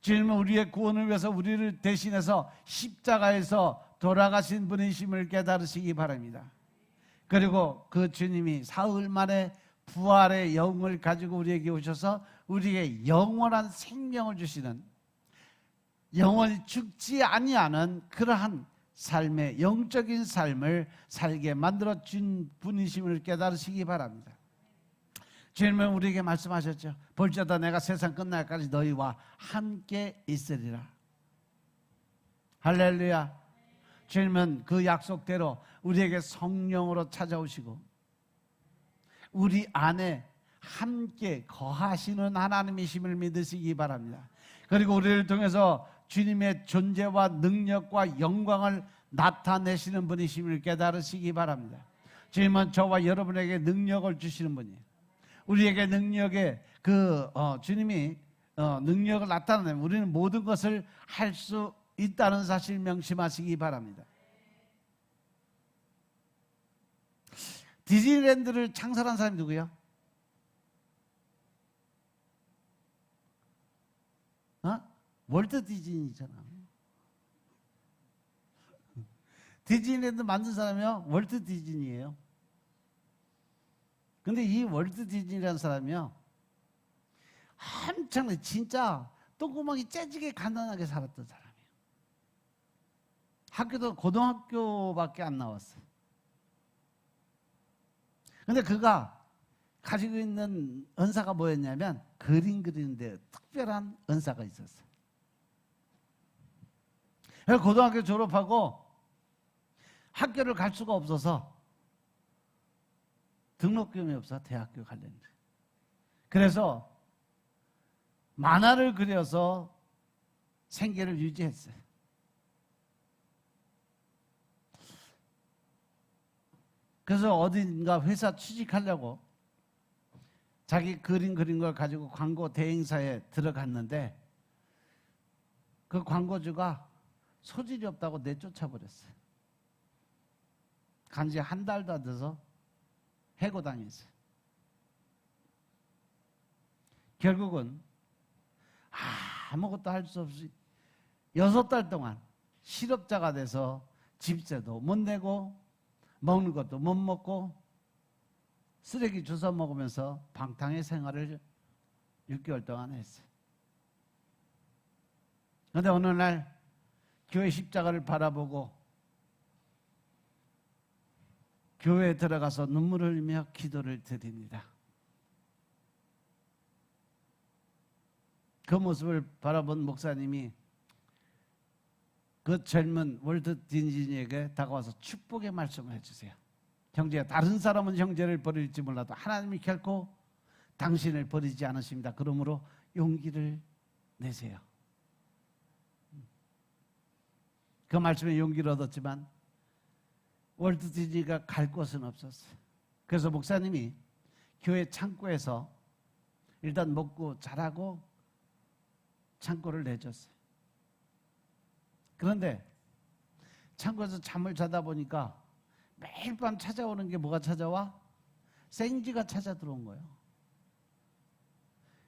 주님은 우리의 구원을 위해서 우리를 대신해서 십자가에서 돌아가신 분이심을 깨달으시기 바랍니다. 그리고 그 주님이 사흘 만에 부활의 영을 가지고 우리에게 오셔서 우리에게 영원한 생명을 주시는, 영원히 죽지 아니하는 그러한 삶의 영적인 삶을 살게 만들어준 분이심을 깨달으시기 바랍니다. 주님은 우리에게 말씀하셨죠. 볼지어다 내가 세상 끝날까지 너희와 함께 있으리라. 할렐루야. 주님은 그 약속대로 우리에게 성령으로 찾아오시고 우리 안에 함께 거하시는 하나님이심을 믿으시기 바랍니다. 그리고 우리를 통해서 주님의 존재와 능력과 영광을 나타내시는 분이심을 깨달으시기 바랍니다. 주님은 저와 여러분에게 능력을 주시는 분이에요. 우리에게 능력의 주님이 능력을 나타내면 우리는 모든 것을 할 수 있다는 사실 명심하시기 바랍니다. 디즈니랜드를 창설한 사람이 누구예요? 월트 디즈니잖아. 디즈니랜드 만든 사람이요, 월트 디즈니예요. 근데 이 월트 디즈니라는 사람이요, 엄청나게 진짜 똥구멍이 째지게 가난하게 살았던 사람이에요. 학교도 고등학교밖에 안 나왔어요. 근데 그가 가지고 있는 은사가 뭐였냐면 그림 그리는데 특별한 은사가 있었어요. 그래서 고등학교 졸업하고 학교를 갈 수가 없어서 등록금이 없어 대학교 가려는데. 그래서 만화를 그려서 생계를 유지했어요. 그래서 어딘가 회사 취직하려고 자기 그림 그린 걸 가지고 광고 대행사에 들어갔는데 그 광고주가 소질이 없다고 내쫓아 버렸어요. 간지 한 달도 안 돼서 해고당했어요. 결국은 아무것도 할 수 없이 6달 동안 실업자가 돼서 집세도 못 내고 먹는 것도 못 먹고 쓰레기 주워 먹으면서 방탕의 생활을 6개월 동안 했어요. 그런데 어느 날 교회 십자가를 바라보고 교회에 들어가서 눈물을 흘리며 기도를 드립니다. 그 모습을 바라본 목사님이 그 젊은 월트 디즈니에게 다가와서 축복의 말씀을 해주세요. 형제야, 다른 사람은 형제를 버릴지 몰라도 하나님이 결코 당신을 버리지 않으십니다. 그러므로 용기를 내세요. 그 말씀에 용기를 얻었지만 월트 디즈니가 갈 곳은 없었어요. 그래서 목사님이 교회 창고에서 일단 먹고 자라고 창고를 내줬어요. 그런데 창고에서 잠을 자다 보니까 매일 밤 찾아오는 게 뭐가 찾아와? 생쥐가 찾아 들어온 거예요.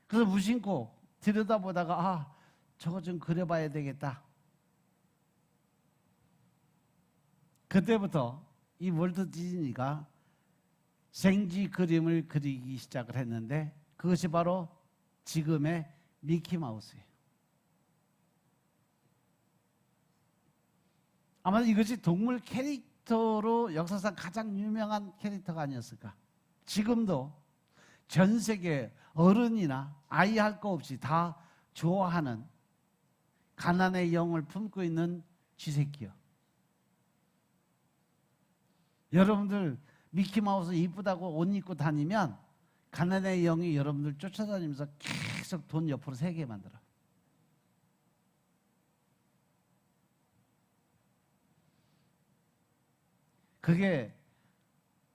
그래서 무심코 들여다보다가 저거 좀 그려봐야 되겠다. 그때부터 이 월트 디즈니가 생쥐 그림을 그리기 시작을 했는데 그것이 바로 지금의 미키마우스예요. 아마 이것이 동물 캐릭터로 역사상 가장 유명한 캐릭터가 아니었을까. 지금도 전 세계 어른이나 아이 할 거 없이 다 좋아하는 가난의 영을 품고 있는 쥐새끼요. 여러분들 미키마우스 이쁘다고 옷 입고 다니면 가난의 영이 여러분들 쫓아다니면서 계속 돈 옆으로 세게 만들어. 그게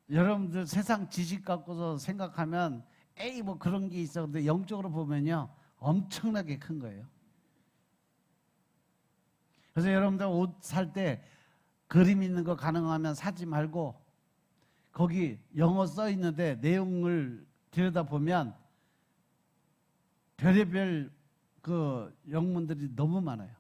여러분들 세상 지식 갖고서 생각하면 에이 뭐 그런 게 있어. 근데 영적으로 보면요 엄청나게 큰 거예요. 그래서 여러분들 옷 살 때 그림 있는 거 가능하면 사지 말고 거기 영어 써 있는데 내용을 들여다보면 별의별 그 영문들이 너무 많아요.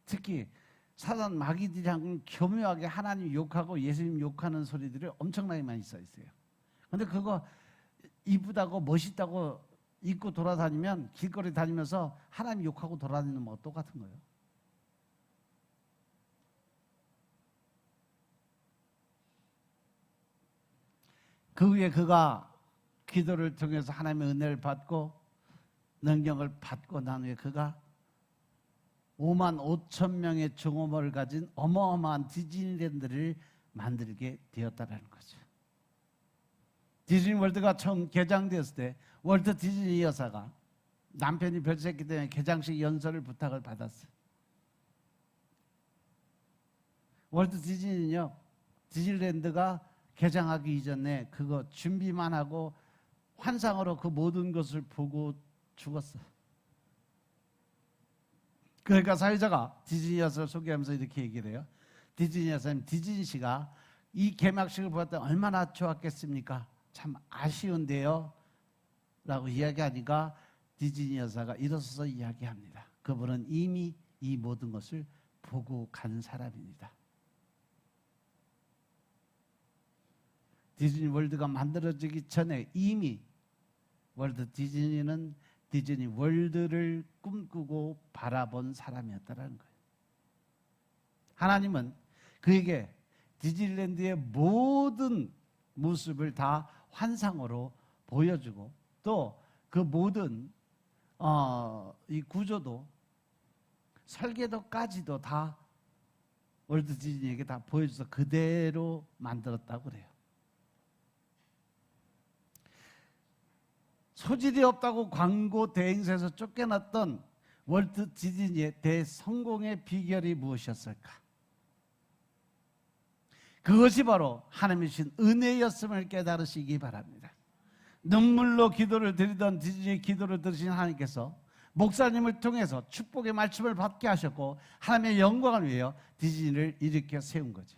특히 사단 마귀들이랑 교묘하게 하나님 욕하고 예수님 욕하는 소리들이 엄청나게 많이 써 있어요. 근데 그거 이쁘다고 멋있다고 입고 돌아다니면 길거리 다니면서 하나님 욕하고 돌아다니는 거 똑같은 거예요. 그 후에 그가 기도를 통해서 하나님의 은혜를 받고 능력을 받고 난 후에 그가 5만 5천 명의 종업원을 가진 어마어마한 디즈니랜드를 만들게 되었다는 거죠. 디즈니월드가 처음 개장되었을 때 월트 디즈니 여사가 남편이 별세했기 때문에 개장식 연설을 부탁을 받았어요. 월트 디즈니는요, 디즈니랜드가 개장하기 이전에 그거 준비만 하고 환상으로 그 모든 것을 보고 죽었어요. 그러니까 사회자가 디즈니 여사를 소개하면서 이렇게 얘기를 해요. 디즈니 여사님, 디즈니 씨가 이 개막식을 보았을 때 얼마나 좋았겠습니까? 참 아쉬운데요 라고 이야기하니까 디즈니 여사가 일어서서 이야기합니다. 그분은 이미 이 모든 것을 보고 간 사람입니다. 디즈니 월드가 만들어지기 전에 이미 월트 디즈니는 디즈니 월드를 꿈꾸고 바라본 사람이었다는 거예요. 하나님은 그에게 디즈니랜드의 모든 모습을 다 환상으로 보여주고 또 그 모든 이 구조도 설계도까지도 다 월트 디즈니에게 다 보여줘서 그대로 만들었다고 그래요. 소질이 없다고 광고 대행사에서 쫓겨났던 월트 디즈니의 대성공의 비결이 무엇이었을까? 그것이 바로 하나님이 주신 은혜였음을 깨달으시기 바랍니다. 눈물로 기도를 드리던 디즈니의 기도를 들으신 하나님께서 목사님을 통해서 축복의 말씀을 받게 하셨고 하나님의 영광을 위하여 디즈니를 일으켜 세운 거죠.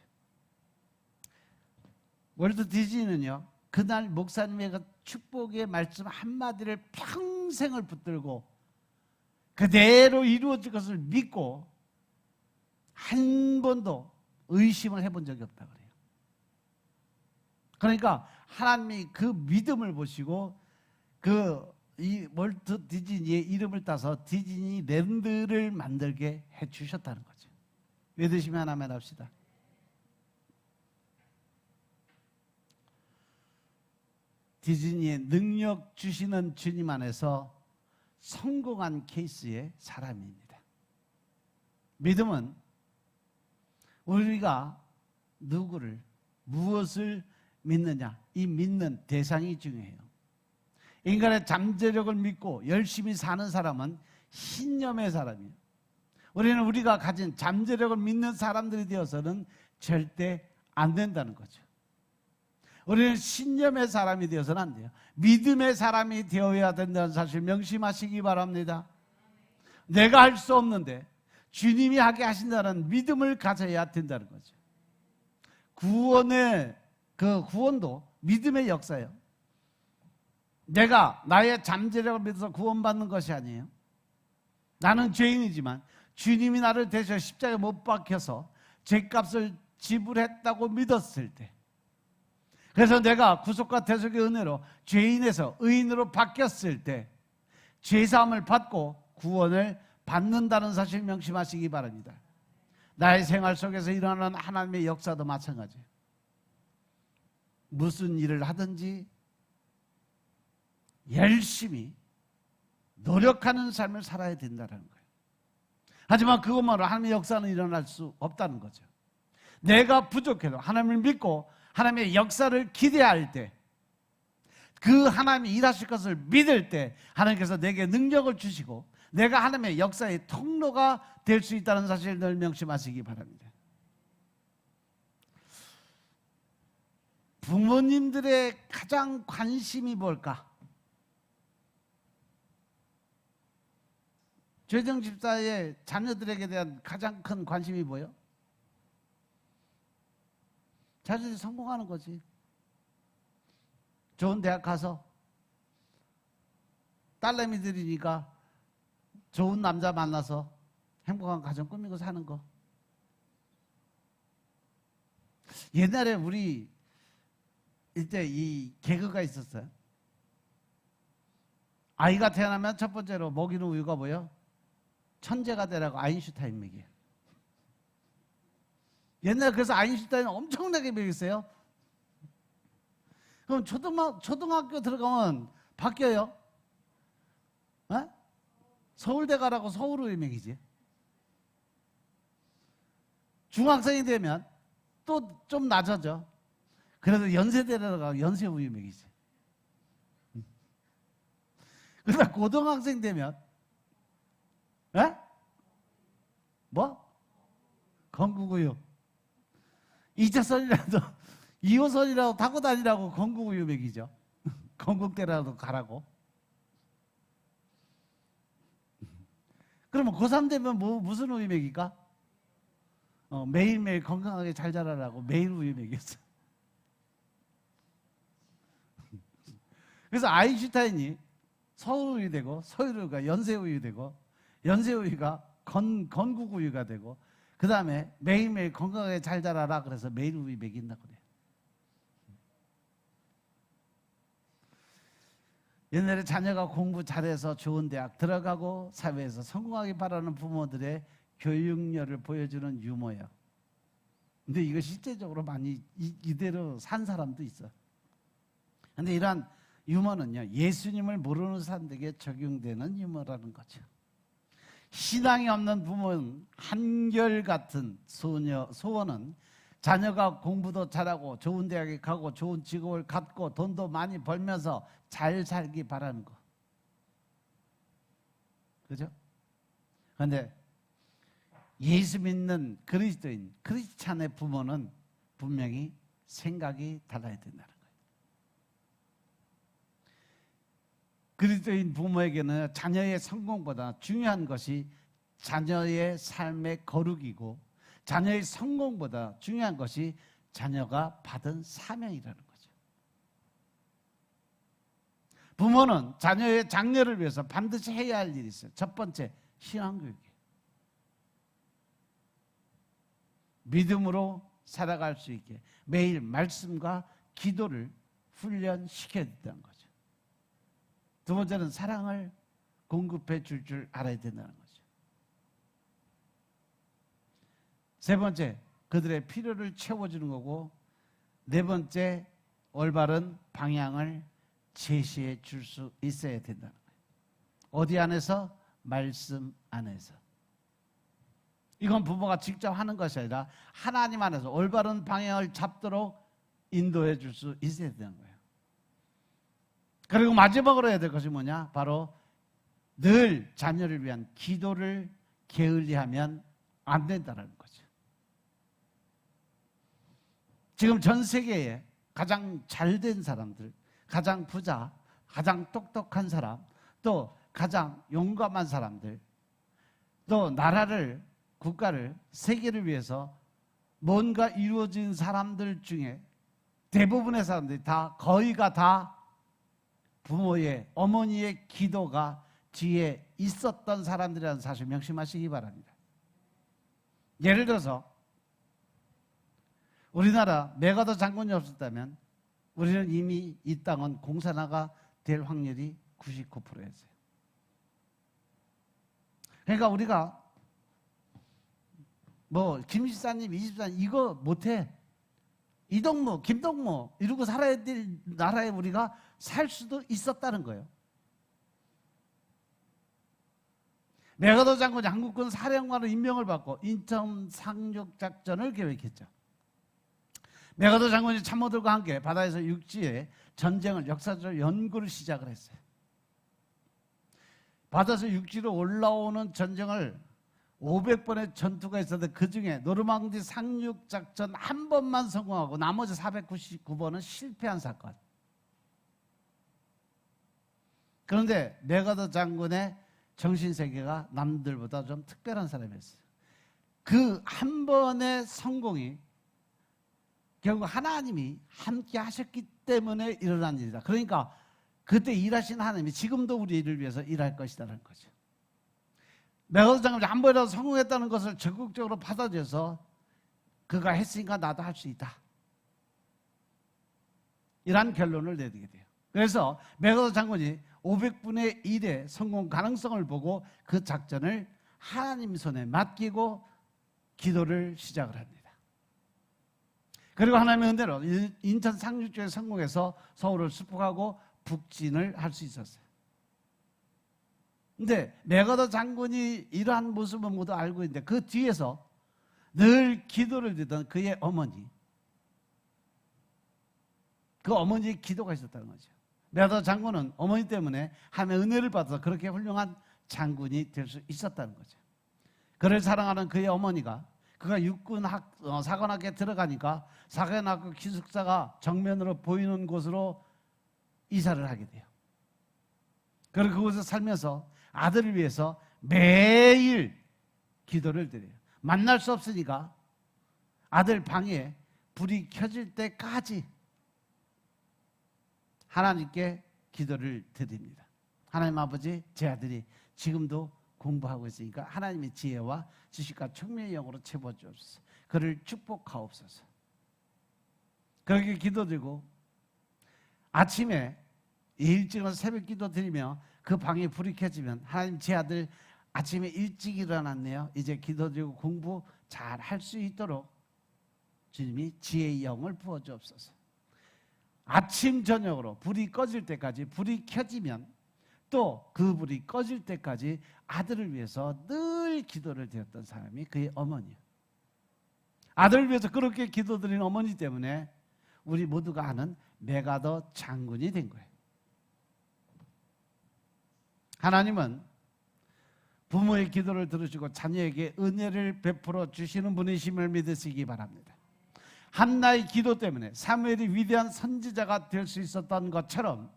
월트 디즈니는요, 그날 목사님의 그 축복의 말씀 한마디를 평생을 붙들고 그대로 이루어질 것을 믿고 한 번도 의심을 해본 적이 없다고 그래요. 그러니까 하나님이 그 믿음을 보시고 이 월트 디즈니의 이름을 따서 디즈니랜드를 만들게 해주셨다는 거죠. 믿으시면 하나만 합시다. 디즈니의 능력 주시는 주님 안에서 성공한 케이스의 사람입니다. 믿음은 우리가 누구를, 무엇을 믿느냐, 이 믿는 대상이 중요해요. 인간의 잠재력을 믿고 열심히 사는 사람은 신념의 사람이에요. 우리는 우리가 가진 잠재력을 믿는 사람들이 되어서는 절대 안 된다는 거죠. 우리는 신념의 사람이 되어서는 안 돼요. 믿음의 사람이 되어야 된다는 사실 명심하시기 바랍니다. 내가 할 수 없는데 주님이 하게 하신다는 믿음을 가져야 된다는 거죠. 구원의 그 구원도 믿음의 역사예요. 내가 나의 잠재력을 믿어서 구원받는 것이 아니에요. 나는 죄인이지만 주님이 나를 대신 십자가에 못 박혀서 죄값을 지불했다고 믿었을 때, 그래서 내가 구속과 대속의 은혜로 죄인에서 의인으로 바뀌었을 때 죄사함을 받고 구원을 받는다는 사실 명심하시기 바랍니다. 나의 생활 속에서 일어나는 하나님의 역사도 마찬가지예요. 무슨 일을 하든지 열심히 노력하는 삶을 살아야 된다는 거예요. 하지만 그것만으로 하나님의 역사는 일어날 수 없다는 거죠. 내가 부족해도 하나님을 믿고 하나님의 역사를 기대할 때, 그 하나님이 일하실 것을 믿을 때 하나님께서 내게 능력을 주시고 내가 하나님의 역사의 통로가 될 수 있다는 사실을 늘 명심하시기 바랍니다. 부모님들의 가장 관심이 뭘까? 최정 집사의 자녀들에게 대한 가장 큰 관심이 뭐예요? 자녀들이 성공하는 거지. 좋은 대학 가서 딸내미들이니까 좋은 남자 만나서 행복한 가정 꾸미고 사는 거. 옛날에 우리 이때 이 개그가 있었어요. 아이가 태어나면 첫 번째로 먹이는 우유가 뭐예요? 천재가 되라고 아인슈타인 먹이에요. 옛날에 그래서 아인슈타인은 엄청나게 먹였어요. 그럼 초등학교 들어가면 바뀌어요. 에? 서울대 가라고 서울우유 먹이지. 중학생이 되면 또 좀 낮아져. 그래도 연세대로 가고 연세우유 먹이지. 그러다 고등학생 되면 에? 뭐? 건국우유. 2차선이라도 2호선이라도 타고 다니라고 건국우유 먹이죠. 건국대라도 가라고. 그러면 고3 되면 무슨 우유 먹일까? 매일매일 건강하게 잘 자라라고 매일 우유 먹였어. 그래서 아인슈타인이 서울우유 되고 서울우유가 연세우유 되고 연세우유가 건국우유가 되고 그 다음에 매일매일 건강하게 잘 자라라 그래서 매일 우유 먹인다고 그래요. 옛날에 자녀가 공부 잘해서 좋은 대학 들어가고 사회에서 성공하기 바라는 부모들의 교육열을 보여주는 유머예요. 근데 이거 실제적으로 많이 이대로 산 사람도 있어. 근데 이러한 유머는요, 예수님을 모르는 사람들에게 적용되는 유머라는 거죠. 신앙이 없는 부모는 한결같은 소원은 자녀가 공부도 잘하고 좋은 대학에 가고 좋은 직업을 갖고 돈도 많이 벌면서 잘 살기 바라는 거. 그죠? 그런데 예수 믿는 그리스도인, 크리스찬의 부모는 분명히 생각이 달라야 된다는 거예요. 그리스도인 부모에게는 자녀의 성공보다 중요한 것이 자녀의 삶의 거룩이고, 자녀의 성공보다 중요한 것이 자녀가 받은 사명이라는 거죠. 부모는 자녀의 장래를 위해서 반드시 해야 할 일이 있어요. 첫 번째, 신앙교육이에요. 믿음으로 살아갈 수 있게 매일 말씀과 기도를 훈련시켜야 된다는 거죠. 두 번째는 사랑을 공급해 줄 알아야 된다는 거죠. 세 번째, 그들의 필요를 채워주는 거고, 네 번째, 올바른 방향을 제시해 줄 수 있어야 된다는 거예요. 어디 안에서? 말씀 안에서. 이건 부모가 직접 하는 것이 아니라 하나님 안에서 올바른 방향을 잡도록 인도해 줄 수 있어야 되는 거예요. 그리고 마지막으로 해야 될 것이 뭐냐? 바로 늘 자녀를 위한 기도를 게을리하면 안 된다는 거죠. 지금 전 세계에 가장 잘된 사람들, 가장 부자, 가장 똑똑한 사람, 또 가장 용감한 사람들, 또 나라를, 국가를, 세계를 위해서 뭔가 이루어진 사람들 중에 대부분의 사람들이 다, 거의가 다 부모의, 어머니의 기도가 뒤에 있었던 사람들이라는 사실 명심하시기 바랍니다. 예를 들어서 우리나라 메가더 장군이 없었다면 우리는 이미 이 땅은 공산화가 될 확률이 99%였어요. 그러니까 우리가 뭐 김집사님, 이집사님 이거 못해, 이동무, 김동무 이러고 살아야 될 나라에 우리가 살 수도 있었다는 거예요. 메가더 장군이 한국군 사령관으로 임명을 받고 인천 상륙작전을 계획했죠. 메가더 장군이 참모들과 함께 바다에서 육지에 전쟁을 역사적 연구를 시작을 했어요. 바다에서 육지로 올라오는 전쟁을 500번의 전투가 있었는데 그 중에 노르망디 상륙작전 한 번만 성공하고 나머지 499번은 실패한 사건. 그런데 메가더 장군의 정신세계가 남들보다 좀 특별한 사람이었어요. 그 한 번의 성공이 결국 하나님이 함께 하셨기 때문에 일어난 일이다. 그러니까 그때 일하신 하나님이 지금도 우리를 위해서 일할 것이라는 거죠. 메가더 장군이 한 번이라도 성공했다는 것을 적극적으로 받아들여서 그가 했으니까 나도 할 수 있다, 이런 결론을 내리게 돼요. 그래서 메가더 장군이 500분의 1의 성공 가능성을 보고 그 작전을 하나님 손에 맡기고 기도를 시작을 합니다. 그리고 하나님의 은혜로 인천 상륙작전에 성공해서 서울을 수복하고 북진을 할 수 있었어요. 근데 메가더 장군이 이러한 모습을 모두 알고 있는데 그 뒤에서 늘 기도를 드리던 그의 어머니, 그 어머니의 기도가 있었다는 거죠. 메가더 장군은 어머니 때문에 하나님의 은혜를 받아서 그렇게 훌륭한 장군이 될 수 있었다는 거죠. 그를 사랑하는 그의 어머니가, 그가 육군 사관학교에 들어가니까 사관학교 기숙사가 정면으로 보이는 곳으로 이사를 하게 돼요. 그리고 그곳에서 살면서 아들을 위해서 매일 기도를 드려요. 만날 수 없으니까 아들 방에 불이 켜질 때까지 하나님께 기도를 드립니다. 하나님 아버지, 제 아들이 지금도 공부하고 있으니까 하나님의 지혜와 지식과 청명의 영으로 채워주옵소서. 그를 축복하옵소서. 그렇게 기도드리고 아침에 일찍 일어나서 새벽 기도 드리며 그 방에 불이 켜지면 하나님, 제 아들 아침에 일찍 일어났네요. 이제 기도드리고 공부 잘 할 수 있도록 주님이 지혜의 영을 부어주옵소서. 아침 저녁으로 불이 꺼질 때까지, 불이 켜지면 또 그 불이 꺼질 때까지 아들을 위해서 늘 기도를 드렸던 사람이 그의 어머니예요. 아들을 위해서 그렇게 기도드린 어머니 때문에 우리 모두가 아는 메가더 장군이 된 거예요. 하나님은 부모의 기도를 들으시고 자녀에게 은혜를 베풀어 주시는 분이심을 믿으시기 바랍니다. 한나의 기도 때문에 사무엘이 위대한 선지자가 될 수 있었던 것처럼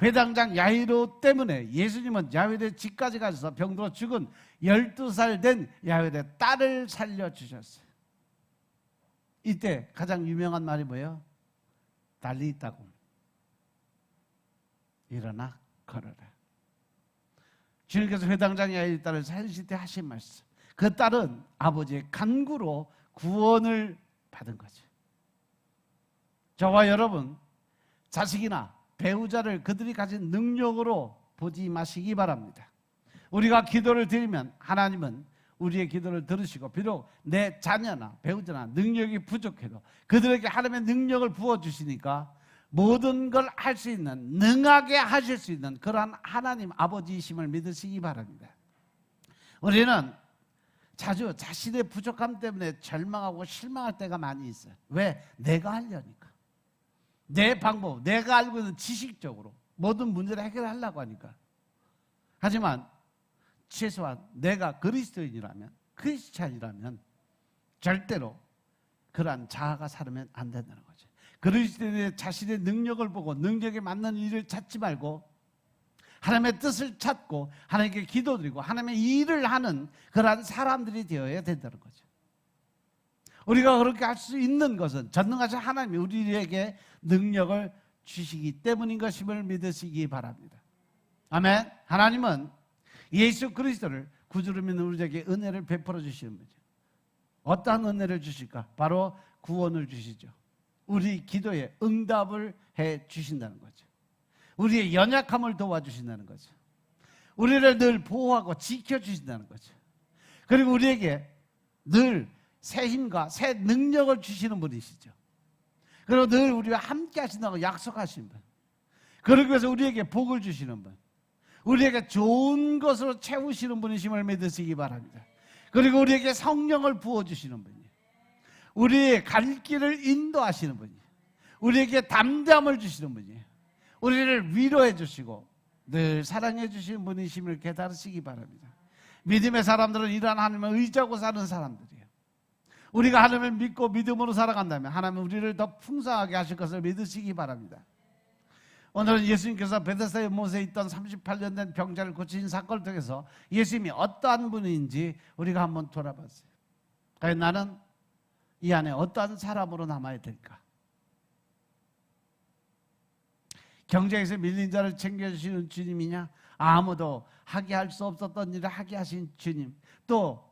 회당장 야이로 때문에 예수님은 야훼의 집까지 가셔서 병들어 죽은 12살 된 야훼의 딸을 살려주셨어요. 이때 가장 유명한 말이 뭐예요? 달리있다고, 일어나 걸어라. 주님께서 회당장 야이의 딸을 살리실 때 하신 말씀, 그 딸은 아버지의 간구로 구원을 받은 거죠. 저와 여러분, 자식이나 배우자를 그들이 가진 능력으로 보지 마시기 바랍니다. 우리가 기도를 드리면 하나님은 우리의 기도를 들으시고, 비록 내 자녀나 배우자나 능력이 부족해도 그들에게 하나님의 능력을 부어주시니까 모든 걸 할 수 있는, 능하게 하실 수 있는 그러한 하나님 아버지이심을 믿으시기 바랍니다. 우리는 자주 자신의 부족함 때문에 절망하고 실망할 때가 많이 있어요. 왜? 내가 하려니까. 내 방법, 내가 알고 있는 지식적으로 모든 문제를 해결하려고 하니까. 하지만 최소한 내가 그리스도인이라면, 크리스찬이라면 절대로 그러한 자아가 살면 안 된다는 거죠. 그리스도인의 자신의 능력을 보고 능력에 맞는 일을 찾지 말고 하나님의 뜻을 찾고 하나님께 기도드리고 하나님의 일을 하는 그러한 사람들이 되어야 된다는 거죠. 우리가 그렇게 할 수 있는 것은 전능하신 하나님이 우리에게 능력을 주시기 때문인 것임을 믿으시기 바랍니다. 아멘. 하나님은 예수 그리스도를 구주로 믿는 우리에게 은혜를 베풀어 주시는 분이죠. 어떠한 은혜를 주실까? 바로 구원을 주시죠. 우리 기도에 응답을 해 주신다는 거죠. 우리의 연약함을 도와주신다는 거죠. 우리를 늘 보호하고 지켜주신다는 거죠. 그리고 우리에게 늘 새 힘과 새 능력을 주시는 분이시죠. 그리고 늘 우리와 함께 하신다고 약속하신 분. 그러기 위해서 우리에게 복을 주시는 분, 우리에게 좋은 것으로 채우시는 분이심을 믿으시기 바랍니다. 그리고 우리에게 성령을 부어주시는 분이에요. 우리의 갈 길을 인도하시는 분이에요. 우리에게 담대함을 주시는 분이에요. 우리를 위로해 주시고 늘 사랑해 주시는 분이심을 깨달으시기 바랍니다. 믿음의 사람들은 이러한 하나님을 의지하고 사는 사람들이에요. 우리가 하나님을 믿고 믿음으로 살아간다면 하나님은 우리를 더 풍성하게 하실 것을 믿으시기 바랍니다. 오늘은 예수님께서 베데스다 연못에 있던 38년 된 병자를 고치신 사건을 통해서 예수님이 어떠한 분인지 우리가 한번 돌아봤어요. 과연 나는 이 안에 어떠한 사람으로 남아야 될까? 경쟁에서 밀린 자를 챙겨주시는 주님이냐? 아무도 하게 할 수 없었던 일을 하게 하신 주님. 또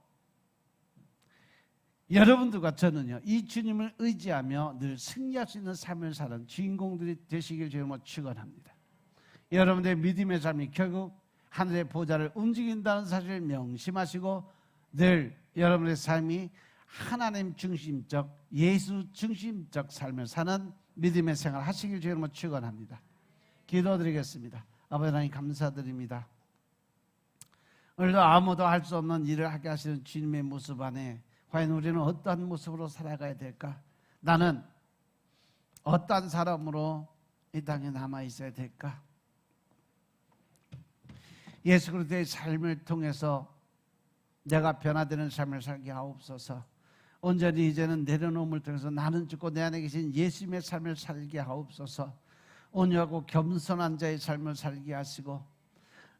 여러분들과 저는요, 이 주님을 의지하며 늘 승리할 수 있는 삶을 사는 주인공들이 되시길 주님으로 축원합니다. 여러분들의 믿음의 삶이 결국 하늘의 보좌를 움직인다는 사실을 명심하시고 늘 여러분의 삶이 하나님 중심적, 예수 중심적 삶을 사는 믿음의 생활 하시길 주님으로 축원합니다. 기도드리겠습니다. 아버지 하나님 감사드립니다. 오늘도 아무도 할 수 없는 일을 하게 하시는 주님의 모습 안에 과연 우리는 어떠한 모습으로 살아가야 될까? 나는 어떠한 사람으로 이 땅에 남아 있어야 될까? 예수 그리스도의 삶을 통해서 내가 변화되는 삶을 살게 하옵소서. 온전히 이제는 내려놓음을 통해서 나는 죽고 내 안에 계신 예수님의 삶을 살게 하옵소서. 온유하고 겸손한 자의 삶을 살게 하시고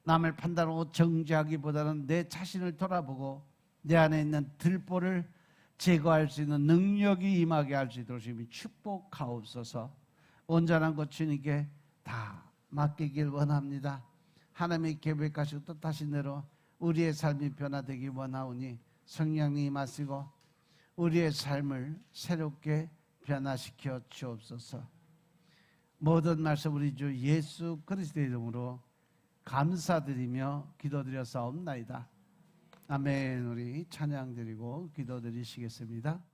남을 판단하고 정죄하기보다는 내 자신을 돌아보고 내 안에 있는 들보를 제거할 수 있는 능력이 임하게 할 수 있도록 주님이 축복하옵소서. 온전한 것 주님께 다 맡기길 원합니다. 하나님의 계획하시고 뜻하신 대로 우리의 삶이 변화되기 원하오니 성령님 임하시고 우리의 삶을 새롭게 변화시켜 주옵소서. 모든 말씀 우리 주 예수 그리스도의 이름으로 감사드리며 기도드렸사옵나이다. 아멘. 우리 찬양 드리고 기도 드리시겠습니다.